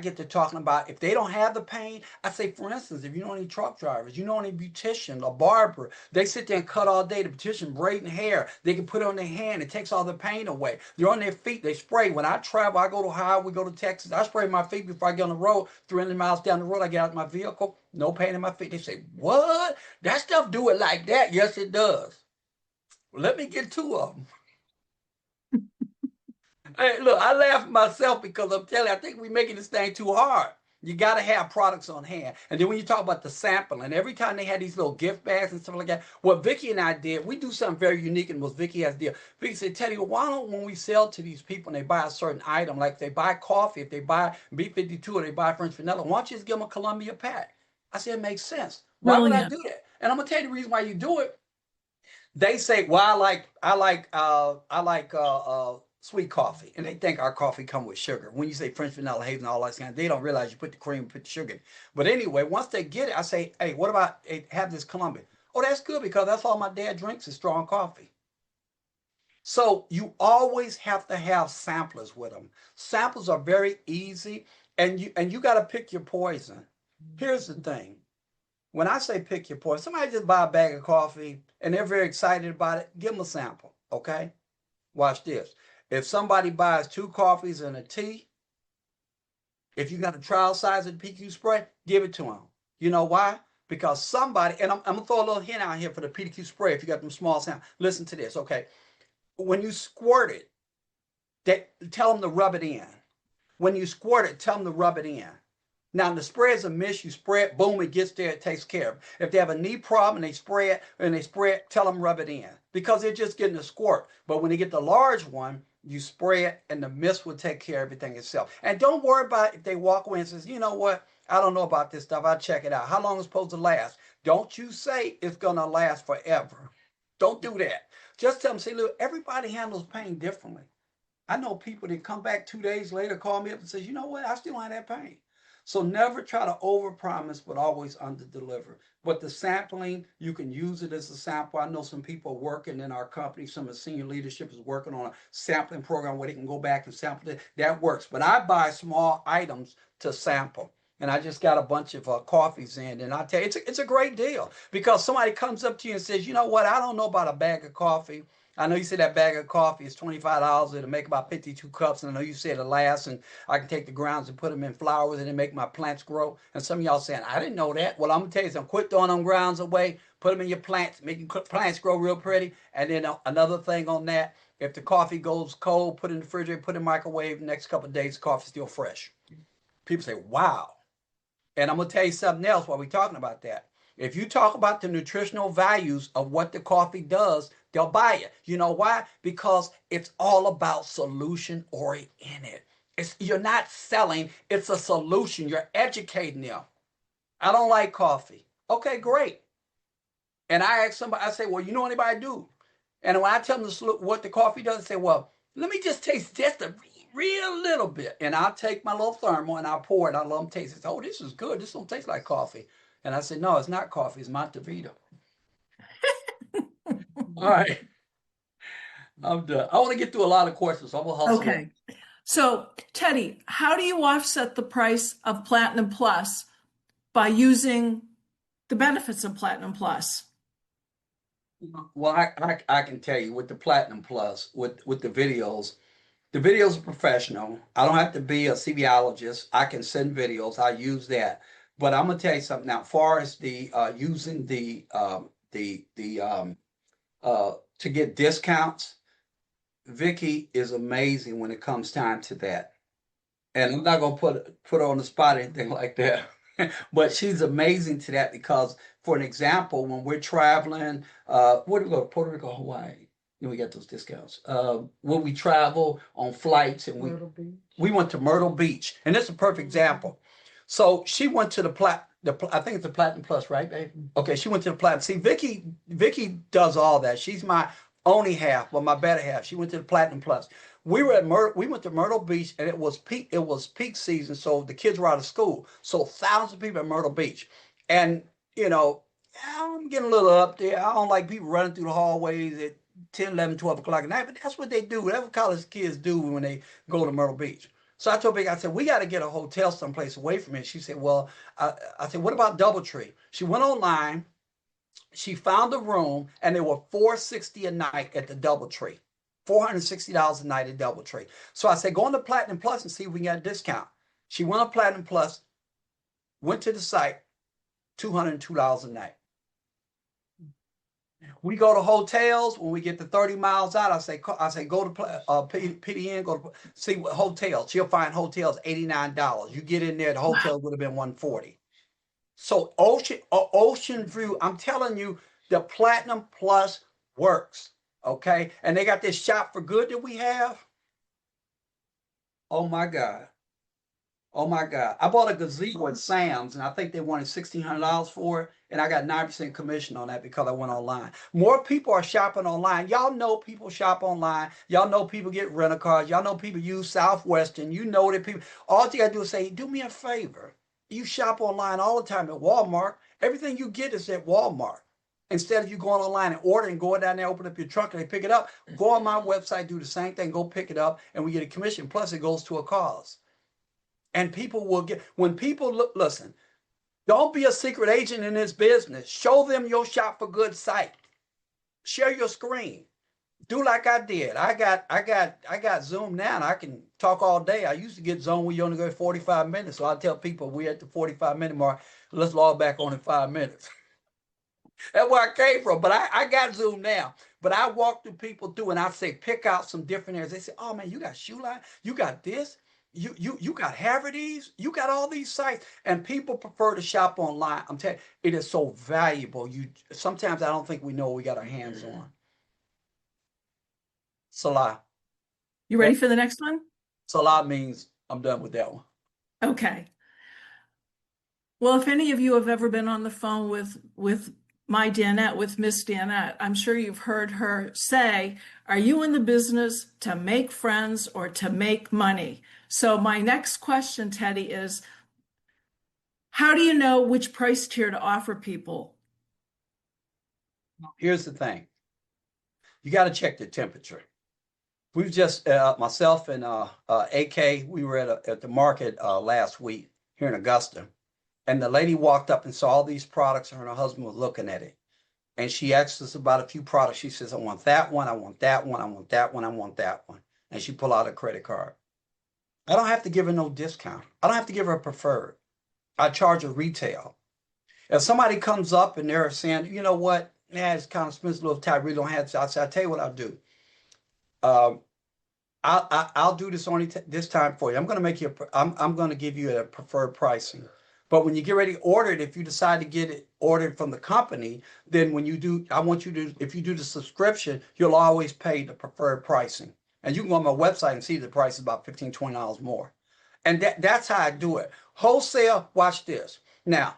get to talking about if they don't have the pain. I say, for instance, if you know any truck drivers, you know any beautician, a barber, they sit there and cut all day. The beautician braiding hair, they can put it on their hand. It takes all the pain away. They're on their feet. They spray. When I travel, I go to Ohio, we go to Texas. I spray my feet before I get on the road. 300 miles down the road, I get out of my vehicle. No pain in my feet. They say, what? That stuff do it like that? Yes, it does. Well, let me get two of them. Hey, look, I laugh at myself because I'm telling you, I think we're making this thing too hard. You got to have products on hand. And then when you talk about the sampling, every time they had these little gift bags and stuff like that, what Vicky and I did, we do something very unique and what Vicky has did. Vicky said, Teddy, well, why don't when we sell to these people and they buy a certain item, like if they buy coffee, if they buy B52 or they buy French vanilla, why don't you just give them a Columbia pack? I said, it makes sense. Why would I Brilliant. do that? And I'm going to tell you the reason why you do it. They say, well, I like sweet coffee, and they think our coffee come with sugar. When you say French vanilla, hazelnut, all that kind, they don't realize you put the cream, put the sugar in. But anyway, once they get it, I say, hey, what about have this Columbia? Oh, that's good because that's all my dad drinks is strong coffee. So you always have to have samplers with them. Samples are very easy, and you got to pick your poison. Here's the thing. When I say pick your poison, somebody just buy a bag of coffee and they're very excited about it, give them a sample, okay? Watch this. If somebody buys 2 coffees and a tea, if you got a trial size of the PQ spray, give it to them. You know why? Because somebody, and I'm going to throw a little hint out here for the PQ spray if you got them small samples. Listen to this, okay? When you squirt it, tell them to rub it in. When you squirt it, tell them to rub it in. Now, the spray is a mist. You spray it, boom, it gets there, it takes care of it. If they have a knee problem and they spray it, tell them rub it in because they're just getting a squirt. But when they get the large one, you spray it and the mist will take care of everything itself. And don't worry about if they walk away and says, you know what, I don't know about this stuff. I'll check it out. How long is it supposed to last? Don't you say it's going to last forever. Don't do that. Just tell them, say, look, everybody handles pain differently. I know people that come back 2 days later, call me up and say, you know what, I still don't have that pain. So never try to overpromise, but always underdeliver. But the sampling, you can use it as a sample. I know some people working in our company, some of the senior leadership is working on a sampling program where they can go back and sample it. That works. But I buy small items to sample. And I just got a bunch of coffees in, and I tell you, it's a great deal because somebody comes up to you and says, you know what, I don't know about a bag of coffee. I know you said that bag of coffee is $25. It'll make about 52 cups. And I know you said it'll last. And I can take the grounds and put them in flowers and then make my plants grow. And some of y'all saying, I didn't know that. Well, I'm going to tell you something. Quit throwing them grounds away. Put them in your plants. Make your plants grow real pretty. And then another thing on that, if the coffee goes cold, put it in the refrigerator, put it in the microwave. The next couple of days, the coffee's still fresh. People say, wow. And I'm going to tell you something else while we're talking about that. If you talk about the nutritional values of what the coffee does, they'll buy it. You know why? Because it's all about solution oriented. You're not selling, it's a solution. You're educating them. I don't like coffee. Okay, great. And I ask somebody, I say, well, you know anybody do? And when I tell them what the coffee does, they say, well, let me just taste just a real little bit. And I'll take my little thermal and I'll pour it. I let them taste it. Oh, this is good. This don't taste like coffee. And I said, no, it's not coffee. It's Montevita. All right. I'm done. I want to get through a lot of questions, so I'm going to hustle. Okay. So, Teddy, how do you offset the price of Platinum Plus by using the benefits of Platinum Plus? Well, I can tell you with the Platinum Plus, with the videos are professional. I don't have to be a CBologist. I can send videos. I use that. But I'm gonna tell you something now. As far as the using the to get discounts, Vicky is amazing when it comes time to that. And I'm not gonna put her on the spot or anything like that. But she's amazing to that because, for an example, when we're traveling, where do we go? Puerto Rico, Hawaii. And we get those discounts. When we travel on flights and we went to Myrtle Beach, and it's a perfect example. So she went to I think it's the Platinum Plus, right, babe? Okay, she went to the Platinum. See, Vicky does all that. She's my only half, but my better half. She went to the Platinum Plus. We went to Myrtle Beach, and it was peak season, so the kids were out of school. So thousands of people at Myrtle Beach, and you know, I'm getting a little up there. I don't like people running through the hallways at 10, 11, 12 o'clock at night, but that's what they do. That's what college kids do when they go to Myrtle Beach. So I told Big, I said, we got to get a hotel someplace away from it. She said, well, I said, what about DoubleTree? She went online, she found a room, and they were $460 a night at the DoubleTree. $460 a night at DoubleTree. So I said, go on to Platinum Plus and see if we can get a discount. She went on Platinum Plus, went to the site, $202 a night. We go to hotels when we get to 30 miles out. I say go to PDN, go to see what hotels. She'll find hotels $89. You get in there, the hotel would have been 140. So Ocean View, I'm telling you, the Platinum Plus works. Okay, and they got this shop for good that we have. Oh my God. Oh my God. I bought a gazebo at Sam's and I think they wanted $1,600 for it. And I got 9% commission on that because I went online. More people are shopping online. Y'all know people shop online. Y'all know people get rental cars. Y'all know people use Southwestern. You know that people, all you gotta do is say, do me a favor. You shop online all the time at Walmart. Everything you get is at Walmart. Instead of you going online and ordering, going down there, open up your trunk and they pick it up, go on my website, do the same thing, go pick it up, and we get a commission. Plus, it goes to a cause. And people will get, when people look, listen, don't be a secret agent in this business. Show them your shop for good site. Share your screen. Do like I did. I got Zoom now and I can talk all day. I used to get Zoom where you only go 45 minutes. So I tell people we're at the 45-minute mark. Let's log back on in 5 minutes. That's where I came from. But I got Zoom now. But I walk through people through and I say, pick out some different areas. They say, oh man, you got Shoe Line, you got this, you got Haverty's, you got all these sites, and people prefer to shop online. I'm telling you, it is so valuable. You sometimes I don't think we know what we got our hands on. Salah. You ready for the next one? Salah means I'm done with that one. Okay. Well, if any of you have ever been on the phone with my Danette, with Miss Danette, I'm sure you've heard her say, are you in the business to make friends or to make money? So my next question, Teddy, is how do you know which price tier to offer people? Here's the thing. You got to check the temperature. We've just myself and AK, we were at the market last week here in Augusta, and the lady walked up and saw all these products, and her and her husband was looking at it. And she asked us about a few products. She says, I want that one, I want that one, I want that one, I want that one. And she pulled out a credit card. I don't have to give her no discount. I don't have to give her a preferred. I charge her retail. If somebody comes up and they're saying, you know what, yeah, it's kind of expensive, little tight, really don't have to. I say, I'll tell you what I'll do. Um, I'll do this only this time for you. I'm going to make you. I'm going to give you a preferred pricing. But when you get ready to order it, if you decide to get it ordered from the company, then when you do, I want you to, if you do the subscription, you'll always pay the preferred pricing. And you can go on my website and see the price is about $15, $20 more. And that's how I do it. Wholesale, watch this. Now,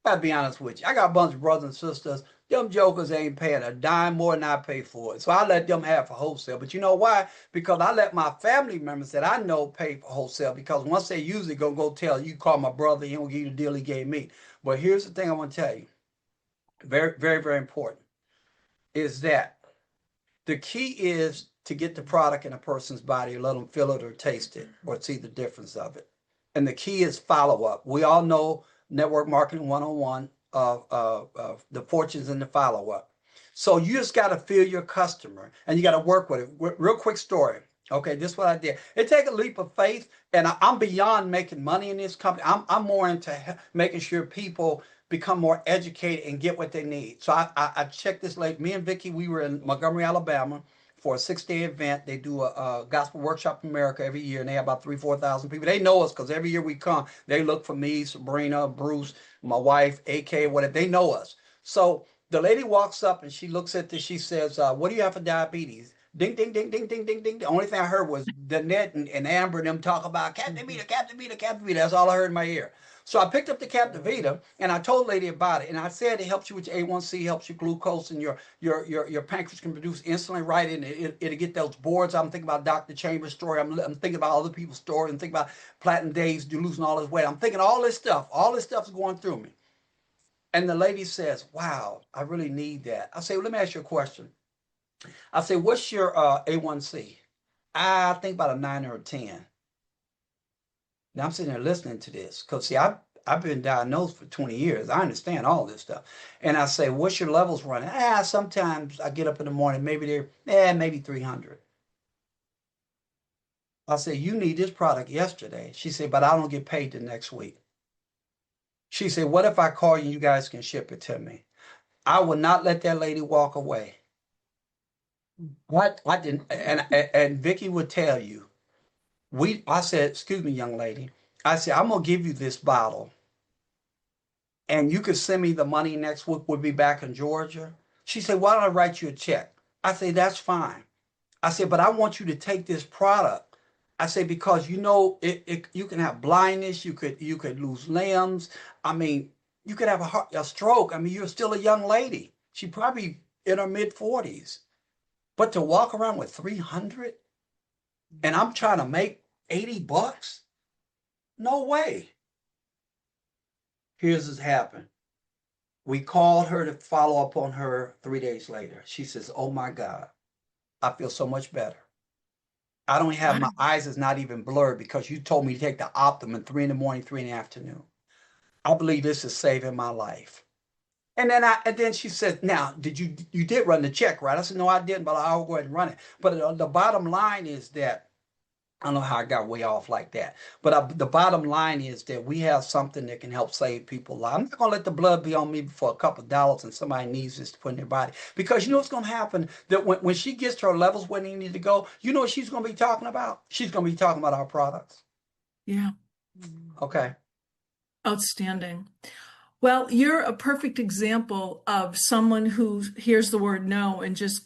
I'll be honest with you. I got a bunch of brothers and sisters. Them jokers ain't paying a dime more than I pay for it. So I let them have for wholesale. But you know why? Because I let my family members that I know pay for wholesale. Because once they use it, gonna go tell you, call my brother, he don't give you the deal he gave me. But here's the thing I want to tell you. Very, very, very important. Is that The key is to get the product in a person's body, let them feel it or taste it or see the difference of it. And the key is follow up. We all know network marketing 101 of the fortunes in the follow up. So you just got to feel your customer and you got to work with it. Real quick story. Okay, this is what I did. It take a leap of faith, and I'm beyond making money in this company. I'm more into making sure people become more educated and get what they need. So I checked this late. Me and Vicky, we were in Montgomery, Alabama for a 6-day event. They do a gospel workshop in America every year, and they have about 3,000 to 4,000 people. They know us because every year we come, they look for me, Sabrina, Bruce, my wife, AK, whatever. They know us. So the lady walks up and she looks at this. She says, "What do you have for diabetes?" Ding, ding, ding, ding, ding, ding, ding. The only thing I heard was Danette and Amber and them talk about Captivita, Captivita, Captivita. That's all I heard in my ear. So I picked up the Captivita and I told the lady about it. And I said it helps you with your A1C, helps your glucose, and your pancreas can produce insulin right in it. It'll get those boards. I'm thinking about Dr. Chambers' story. I'm thinking about other people's story. I'm thinking about Platinum Days, losing all his weight. I'm thinking all this stuff. All this stuff is going through me. And the lady says, "Wow, I really need that." I say, "Well, let me ask you a question." I say, "What's your A1C?" I think about a 9 or a 10. Now I'm sitting there listening to this because see, I've been diagnosed for 20 years. I understand all this stuff. And I say, "What's your levels running?" Sometimes I get up in the morning, maybe maybe 300. I say, "You need this product yesterday." She said, "But I don't get paid the next week." She said, "What if I call you and you guys can ship it to me?" I would not let that lady walk away. What I didn't, and Vicky would tell you, I said, "Excuse me, young lady." I said, "I'm gonna give you this bottle, and you could send me the money next week. We'll be back in Georgia." She said, "Why don't I write you a check?" I said, "That's fine." I said, "But I want you to take this product." I said, "Because you can have blindness, you could lose limbs. I mean, you could have a stroke. I mean, you're still a young lady. She probably in her mid 40s, but to walk around with 300, and I'm trying to make $80. No way." Here's what happened. We called her to follow up on her 3 days later. She says, "Oh my God, I feel so much better. I don't have my eyes is not even blurred because you told me to take the Optimum 3 in the morning, 3 in the afternoon. I believe this is saving my life." And then she said, "Now, you did run the check, right?" I said, "No, I didn't, but I'll go ahead and run it." But the bottom line is that I don't know how I got way off like that. But the bottom line is that we have something that can help save people's lives. I'm not going to let the blood be on me for a couple of dollars and somebody needs this to put in their body. Because you know what's going to happen? That when she gets to her levels where they need to go, you know what she's going to be talking about? She's going to be talking about our products. Yeah, Okay. outstanding. Well, you're a perfect example of someone who hears the word no and just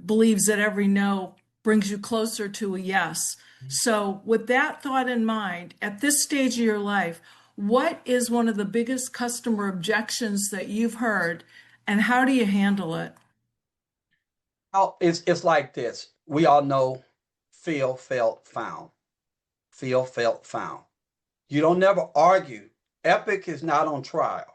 believes that every no brings you closer to a yes. So, with that thought in mind, at this stage of your life, what is one of the biggest customer objections that you've heard, and how do you handle it? Oh, it's like this. We all know feel, felt, found. Feel, felt, found. You don't never argue. Epic is not on trial.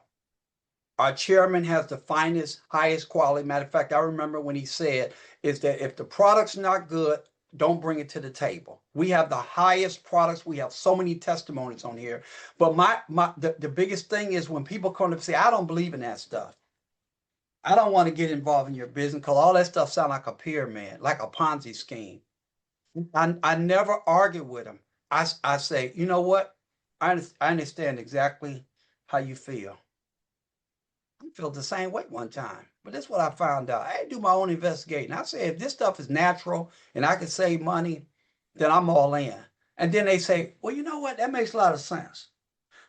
Our chairman has the finest, highest quality. Matter of fact, I remember when he said, "Is that if the product's not good, don't bring it to the table." We have the highest products. We have so many testimonies on here. But the biggest thing is when people come to say, "I don't believe in that stuff. I don't want to get involved in your business because all that stuff sounds like a pyramid, like a Ponzi scheme." I never argue with them. I say, "You know what? I understand exactly how you feel. I felt the same way one time. But that's what I found out. I had to do my own investigating. I said, if this stuff is natural and I can save money, then I'm all in." And then they say, "Well, you know what? That makes a lot of sense."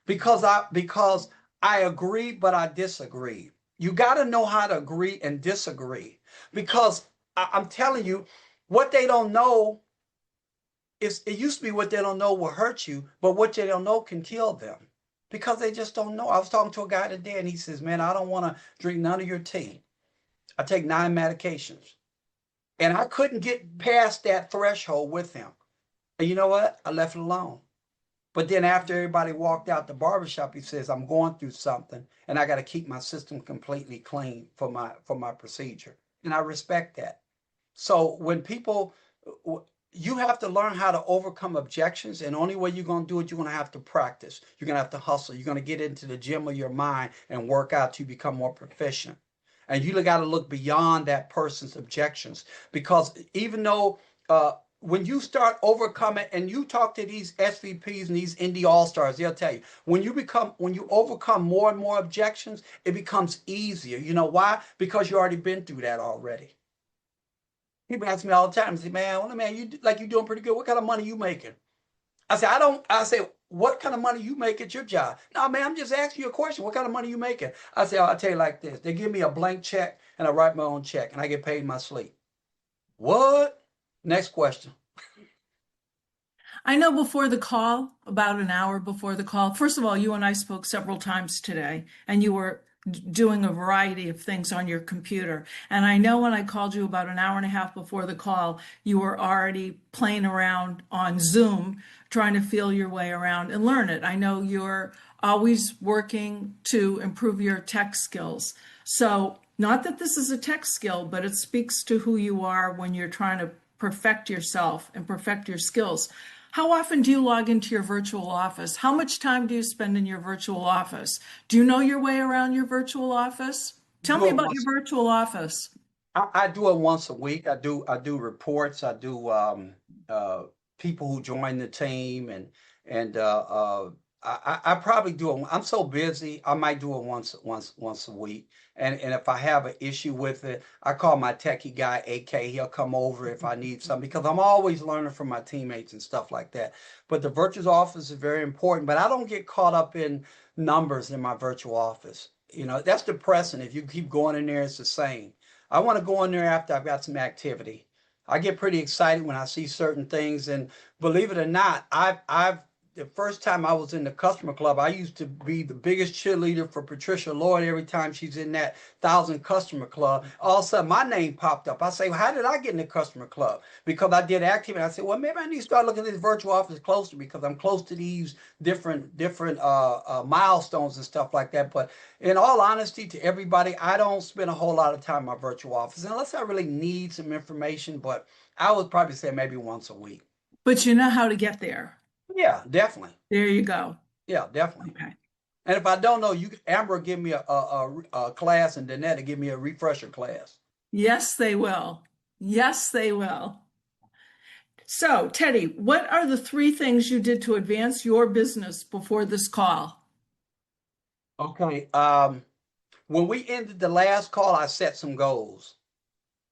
Because I agree, but I disagree. You got to know how to agree and disagree. Because I'm telling you, what they don't know is it used to be what they don't know will hurt you, but what they don't know can kill them because they just don't know. I was talking to a guy today and he says, "Man, I don't want to drink none of your tea. I take 9 medications." And I couldn't get past that threshold with him. And you know what? I left it alone. But then after everybody walked out the barbershop, he says, "I'm going through something and I got to keep my system completely clean for my procedure." And I respect that. So when people, you have to learn how to overcome objections, and the only way you're going to do it, you're going to have to practice. You're going to have to hustle. You're going to get into the gym of your mind and work out to become more proficient. And you got to look beyond that person's objections, because even though when you start overcoming, and you talk to these SVPs and these indie all stars, they'll tell you when you overcome more and more objections, it becomes easier. You know why? Because you already been through that already. People ask me all the time, say, man, well, man, you doing pretty good. What kind of money you making? I say, I say, what kind of money you make at your job? No, man, I'm just asking you a question. What kind of money you making? I say, I'll tell you like this. They give me a blank check and I write my own check and I get paid in my sleep. What? Next question. I know before the call, about an hour before the call, first of all, you and I spoke several times today, and you were doing a variety of things on your computer. And I know when I called you about an hour and a half before the call, you were already playing around on Zoom, trying to feel your way around and learn it. I know you're always working to improve your tech skills. So, not that this is a tech skill, but it speaks to who you are when you're trying to perfect yourself and perfect your skills. How often do you log into your virtual office? How much time do you spend in your virtual office? Do you know your way around your virtual office? Tell Do me it about your once. virtual office. I do it once a week. I do reports. I do people who join the team, and I probably do it. I'm so busy. I might do it once a week. And if I have an issue with it, I call my techie guy, AK. He'll come over if I need something, because I'm always learning from my teammates and stuff like that. But the virtual office is very important. But I don't get caught up in numbers in my virtual office. You know, that's depressing. If you keep going in there, it's the same. I want to go in there after I've got some activity. I get pretty excited when I see certain things, and believe it or not, I've the first time I was in the customer club, I used to be the biggest cheerleader for Patricia Lloyd every time she's in that 1,000 customer club. All of a sudden, my name popped up. I say, well, how did I get in the customer club? Because I did activity. I said, well, maybe I need to start looking at this virtual office closer, because I'm close to these different milestones and stuff like that. But in all honesty to everybody, I don't spend a whole lot of time in my virtual office unless I really need some information. But I would probably say maybe once a week. But you know how to get there. Yeah, definitely. There you go. Yeah, definitely. Okay. And if I don't know, you Amber give me a class, and Danetta give me a refresher class. Yes, they will. Yes, they will. So, Teddy, what are the three things you did to advance your business before this call? Okay. When we ended the last call, I set some goals.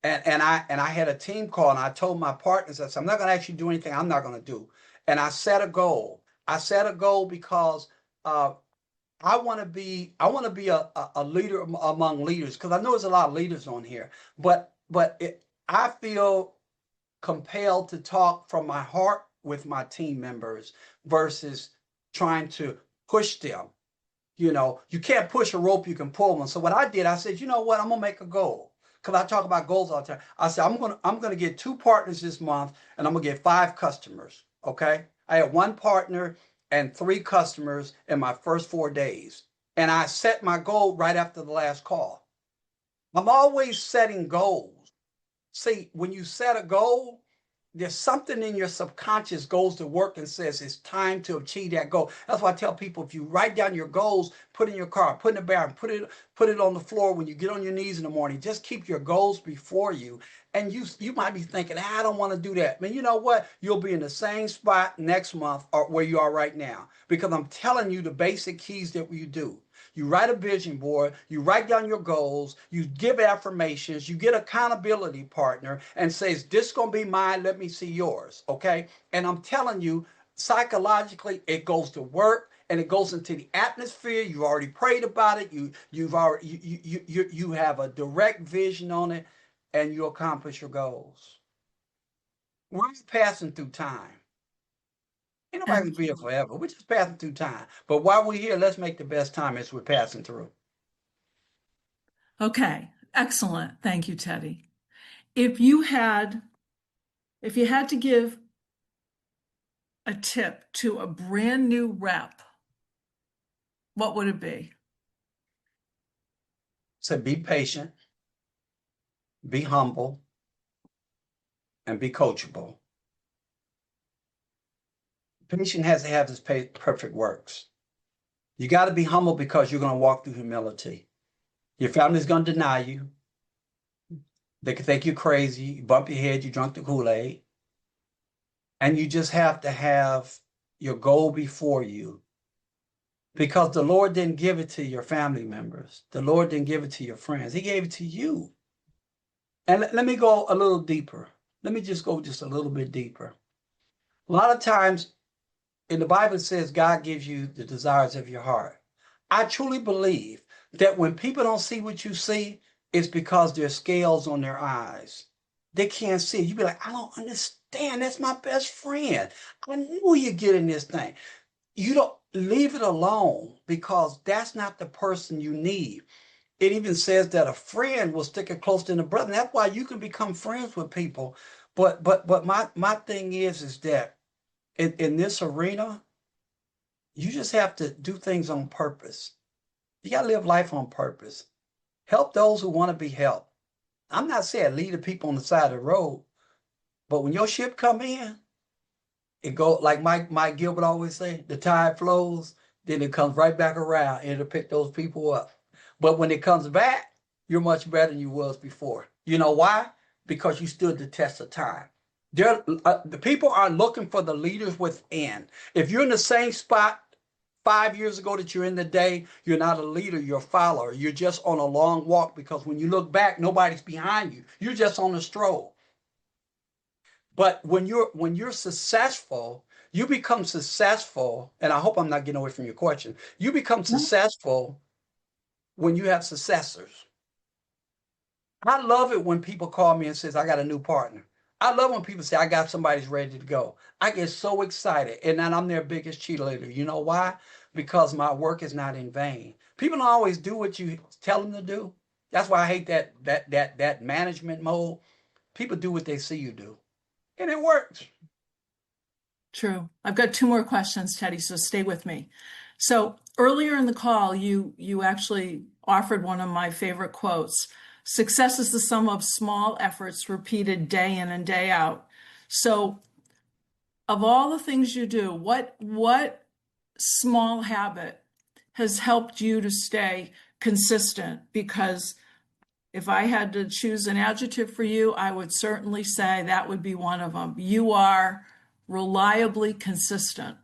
And I had a team call, and I told my partners, I said, I'm not going to actually do anything I'm not going to do. And I set a goal. I set a goal because uh, I want to be a leader among leaders, because I know there's a lot of leaders on here, but I feel compelled to talk from my heart with my team members versus trying to push them. You know, you can't push a rope, you can pull one. So what I did, I said, you know what, I'm gonna make a goal. Because I talk about goals all the time. I said, I'm gonna get 2 partners this month, and I'm gonna get 5 customers. Okay. I had 1 partner and 3 customers in my first 4 days. And I set my goal right after the last call. I'm always setting goals. See, when you set a goal, there's something in your subconscious goes to work and says it's time to achieve that goal. That's why I tell people, if you write down your goals, put it in your car, put it in a bag, put it on the floor when you get on your knees in the morning. Just keep your goals before you. And you might be thinking, I don't want to do that. Man, you know what? You'll be in the same spot next month or where you are right now. Because I'm telling you the basic keys that you do. You write a vision board, you write down your goals, you give affirmations, you get accountability partner and says, this is going to be mine, let me see yours, okay? And I'm telling you, psychologically, it goes to work, and it goes into the atmosphere. You already prayed about it. You've already you have a direct vision on it, and you accomplish your goals. We're passing through time. Ain't nobody And gonna be here forever. We're just passing through time. But while we're here, let's make the best time as we're passing through. okay, excellent. Thank you, Teddy. If you had if you had to give a tip to a brand new rep, what would it be? So be patient, be humble, and be coachable. Patient has to have his perfect works. You got to be humble because you're going to walk through humility. Your family's going to deny you. They can think you're crazy, you bump your head, you drunk the Kool-Aid. And you just have to have your goal before you, because the Lord didn't give it to your family members. The Lord didn't give it to your friends. He gave it to you. And let me go a little deeper. Let me just go just a little bit deeper. A lot of times in the Bible, it says God gives you the desires of your heart. I truly believe that when people don't see what you see, it's because there's scales on their eyes. They can't see it. You be like, I don't understand. That's my best friend. I knew you'd get in this thing. You don't leave it alone, because that's not the person you need. It even says that a friend will stick it closer than a brother. And that's why you can become friends with people. But my thing is that in this arena, you just have to do things on purpose. You got to live life on purpose. Help those who want to be helped. I'm not saying lead the people on the side of the road, but when your ship come in, it go like Mike Gilbert always say, the tide flows, then it comes right back around and it'll pick those people up. But when it comes back, you're much better than you was before. You know why? Because you stood the test of time. The people are looking for the leaders within. If you're in the same spot 5 years ago that you're in today, you're not a leader, you're a follower. You're just on a long walk, because when you look back, nobody's behind you. You're just on a stroll. But when you're successful, you become successful, and I hope I'm not getting away from your question. You become successful when you have successors. I love it when people call me and says, I got a new partner. I love when people say, I got somebody's ready to go. I get so excited, and then I'm their biggest cheerleader. You know why? Because my work is not in vain. People don't always do what you tell them to do. That's why I hate that management mode. People do what they see you do, and it works. True. I've got two more questions, Teddy, so stay with me. So earlier in the call, you actually offered one of my favorite quotes. Success is the sum of small efforts repeated day in and day out. So of all the things you do, what small habit has helped you to stay consistent? Because if I had to choose an adjective for you, I would certainly say that would be one of them. You are reliably consistent.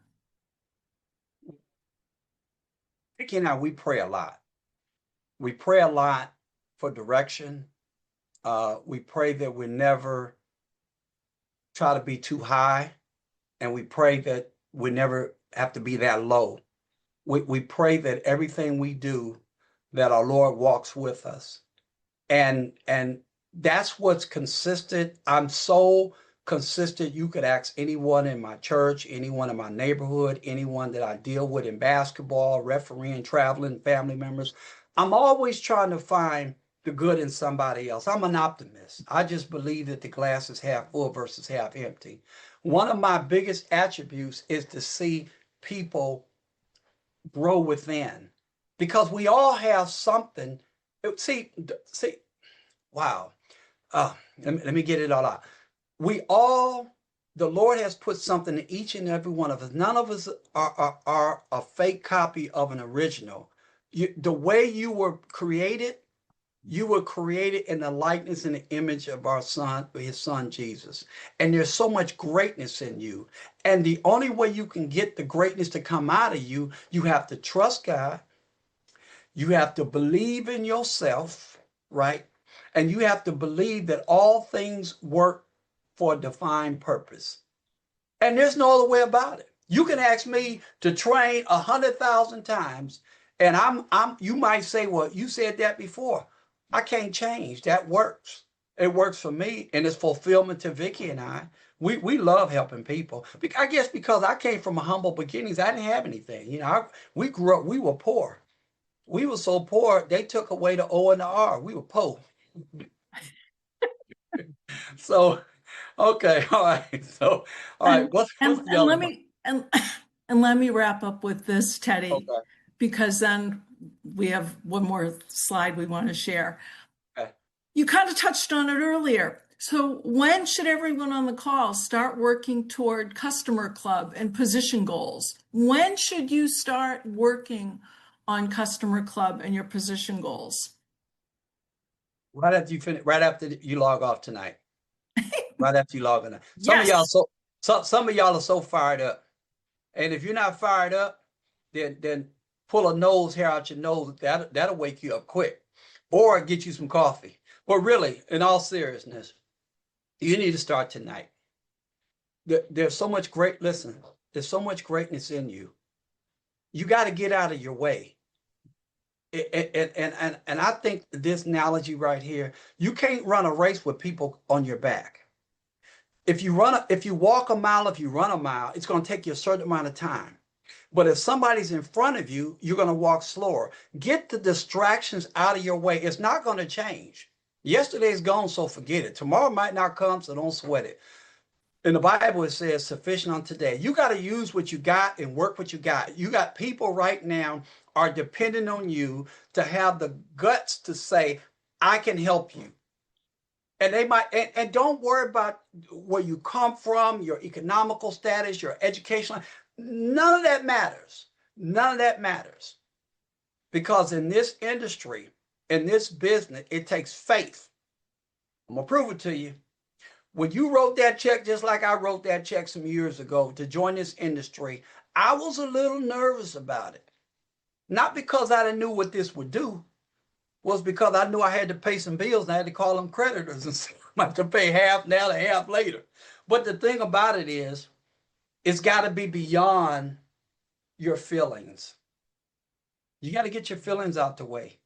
Vicky and I, we pray a lot. We pray a lot for direction. We pray that we never try to be too high, and we pray that we never have to be that low. We pray that everything we do, that our Lord walks with us. And that's what's consistent. I'm so consistent. You could ask anyone in my church, anyone in my neighborhood, anyone that I deal with in basketball, refereeing, traveling, family members. I'm always trying to find the good in somebody else. I'm an optimist. I just believe that the glass is half full versus half empty. One of my biggest attributes is to see people grow within, because we all have something. See, wow. Let me get it all out. We all, the Lord has put something in each and every one of us. None of us are a fake copy of an original. The way you were created in the likeness and the image of our son, his son Jesus. And there's so much greatness in you. And the only way you can get the greatness to come out of you, you have to trust God. You have to believe in yourself, right? And you have to believe that all things work for a defined purpose. And there's no other way about it. You can ask me to train 100,000 times, and you might say, well, you said that before. I can't change. That works. It works for me, and it's fulfillment to Vicky and I. We love helping people. I guess because I came from a humble beginnings, I didn't have anything. We grew up, we were poor. We were so poor, they took away the O and the R. We were poor. So, okay, all right. So, all right, what's the And other let one? me and let me wrap up with this, Teddy, Okay, because then we have one more slide we want to share. okay. You kind of touched on it earlier. So when should everyone on the call start working toward customer club and position goals? When should you start working on customer club and your position goals? Right after you finish, right after you log off tonight. Right after you log on. Yes. Some of y'all are so fired up. And if you're not fired up, then pull a nose hair out your nose. That'll wake you up quick. Or get you some coffee. But really, in all seriousness, you need to start tonight. There's so much there's so much greatness in you. You got to get out of your way. And I think this analogy right here, you can't run a race with people on your back. If you walk a mile, if you run a mile, it's going to take you a certain amount of time. But if somebody's in front of you, you're going to walk slower. Get the distractions out of your way. It's not going to change. Yesterday's gone, so forget it. Tomorrow might not come, so don't sweat it. In the Bible, it says sufficient on today. You got to use what you got and work what you got. You got people right now are depending on you to have the guts to say, I can help you. And they might, and don't worry about where you come from, your economical status, your educational. None of that matters. None of that matters. Because in this industry, in this business, it takes faith. I'm going to prove it to you. When you wrote that check, just like I wrote that check some years ago to join this industry, I was a little nervous about it. Not because I didn't know what this would do, was because I knew I had to pay some bills and I had to call them creditors and say, I have to pay half now and half later. But the thing about it is, it's got to be beyond your feelings. You got to get your feelings out the way.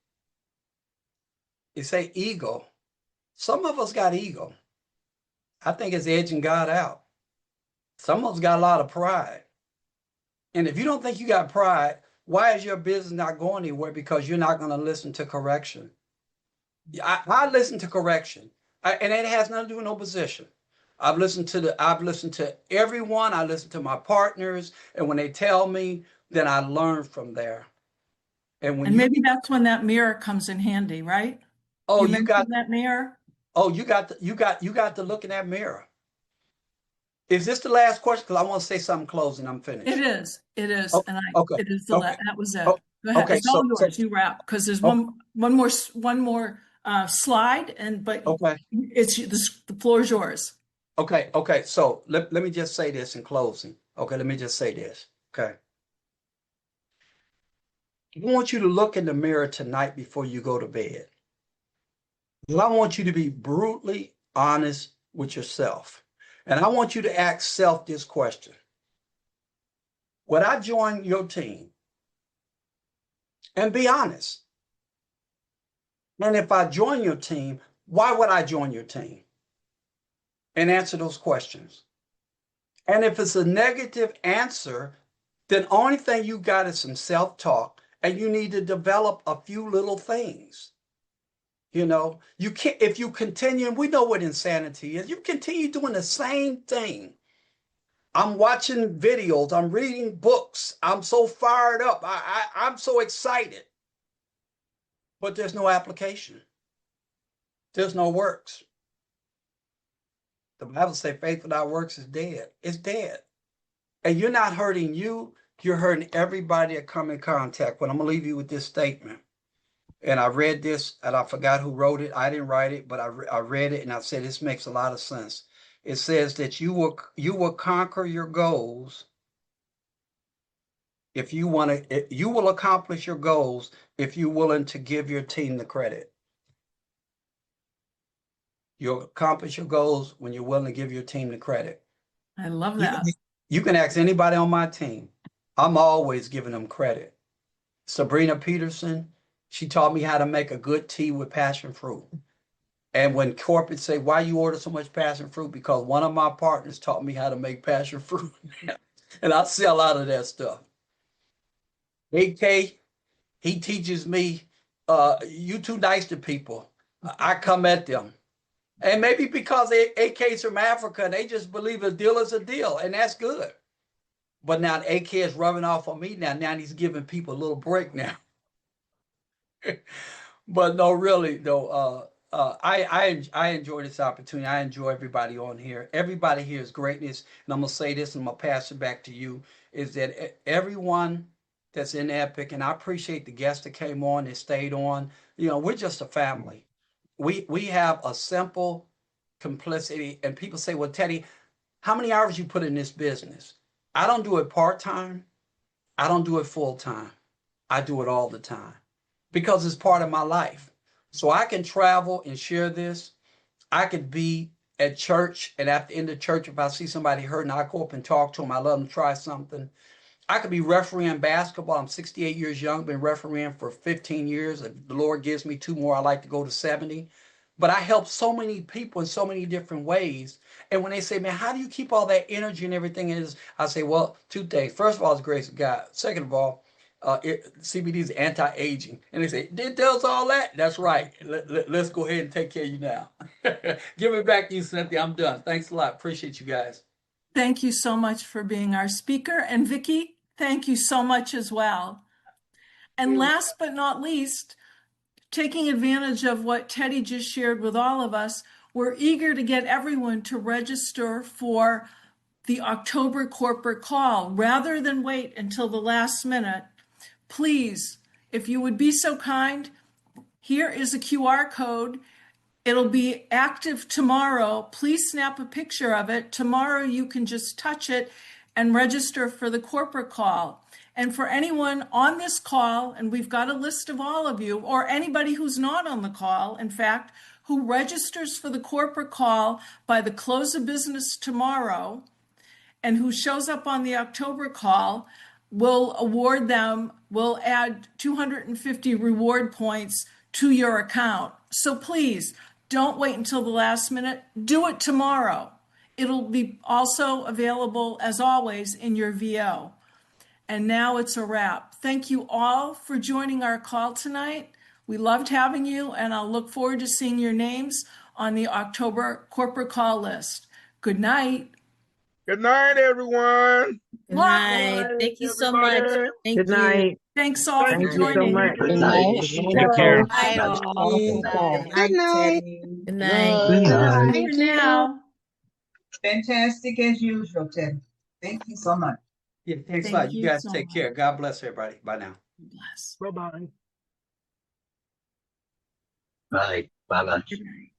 You say ego. Some of us got ego. I think it's edging God out. Some of us got a lot of pride. And if you don't think you got pride, why is your business not going anywhere? Because you're not going to listen to correction. I listen to correction, and it has nothing to do with no position. I've listened to everyone. I listen to my partners, and when they tell me, then I learn from there. And when And you maybe that's when that mirror comes in handy, right? oh You you got mentioned that mirror. you got to look in that mirror. Is this the last question? Because I want to say something closing. I'm finished. It is, Oh, and okay, it is okay, that was oh, it. Go ahead. okay. It's all So yours. You wrap because there's oh, one more slide, but okay. the floor is yours. Okay. So let me just say this in closing. Okay, let me just say this. Okay. I want you to look in the mirror tonight before you go to bed. I want you to be brutally honest with yourself. And I want you to ask self this question. Would I join your team? And be honest. And if I join your team, why would I join your team? And answer those questions. And if it's a negative answer, then only thing you got is some self-talk, and you need to develop a few little things. You can't, if you continue, and we know what insanity is, you continue doing the same thing. I'm watching videos, I'm reading books, I'm so fired up, I'm so excited. But there's no application. There's no works. The Bible says faith without works is dead. It's dead. And you're not hurting you, you're hurting everybody that come in contact. But I'm going to leave you with this statement. And I read this, and I forgot who wrote it. I didn't write it, but I read it, and I said, this makes a lot of sense. It says that you will conquer your goals if you want to. You will accomplish your goals if you're willing to give your team the credit. You'll accomplish your goals when you're willing to give your team the credit. I love You, that. you can ask anybody on my team. I'm always giving them credit. Sabrina Peterson, she taught me how to make a good tea with passion fruit. And when corporate say, why you order so much passion fruit? Because one of my partners taught me how to make passion fruit. And I sell out of that stuff. AK, he teaches me, you too nice to people. I come at them. And maybe because AK's from Africa, they just believe a deal is a deal, and that's good. But now AK is rubbing off on me now. Now he's giving people a little break now. But no, really, though, I enjoy this opportunity. I enjoy everybody on here. Everybody here is greatness, and I'm gonna say this, and I'm gonna pass it back to you. Is that everyone that's in Epic, and I appreciate the guests that came on and stayed on. You know, we're just a family. We have a simple complicity, and people say, "Well, Teddy, how many hours you put in this business?" I don't do it part time. I don't do it full time. I do it all the time because it's part of my life. So I can travel and share this. I could be at church, and at the end of church, if I see somebody hurting, I go up and talk to them. I let them try something. I could be refereeing basketball. I'm 68 years young, been refereeing for 15 years. If the Lord gives me two more, I like to go to 70. But I help so many people in so many different ways. And when they say, man, how do you keep all that energy and everything? I say, well, two things. First of all, it's grace of God. Second of all, CBD is anti-aging. And they say, did tell us all that? That's right. Let's go ahead and take care of you now. Give it back to you, Cynthia. I'm done. Thanks a lot. Appreciate you guys. Thank you so much for being our speaker. And Vicky, thank you so much as well. And last but not least, taking advantage of what Teddy just shared with all of us, we're eager to get everyone to register for the October corporate call. Rather than wait until the last minute, please, if you would be so kind, here is a QR code. It'll be active tomorrow. Please snap a picture of it. Tomorrow you can just touch it and register for the corporate call. And for anyone on this call, and we've got a list of all of you, or anybody who's not on the call, in fact, who registers for the corporate call by the close of business tomorrow, and who shows up on the October call, we'll add 250 reward points to your account. So please, don't wait until the last minute. Do it tomorrow. It'll be also available, as always, in your VO. And now it's a wrap. Thank you all for joining our call tonight. We loved having you, and I'll look forward to seeing your names on the October corporate call list. Good night. Good night, everyone. Good night. Thank you so much. Everybody. Thank Good you. night. Thanks all Thank for Thank you so joining. much. Good night. Take care. Good night, all. Good Good night. night. Good night. Good night. Bye for now. Fantastic as usual, Ted. Thank you so much. Yeah, thanks a Thank lot. You you guys so take much. care. God bless everybody. Bye now. Bless. Bye-bye. Bye. Bye-bye. Good night.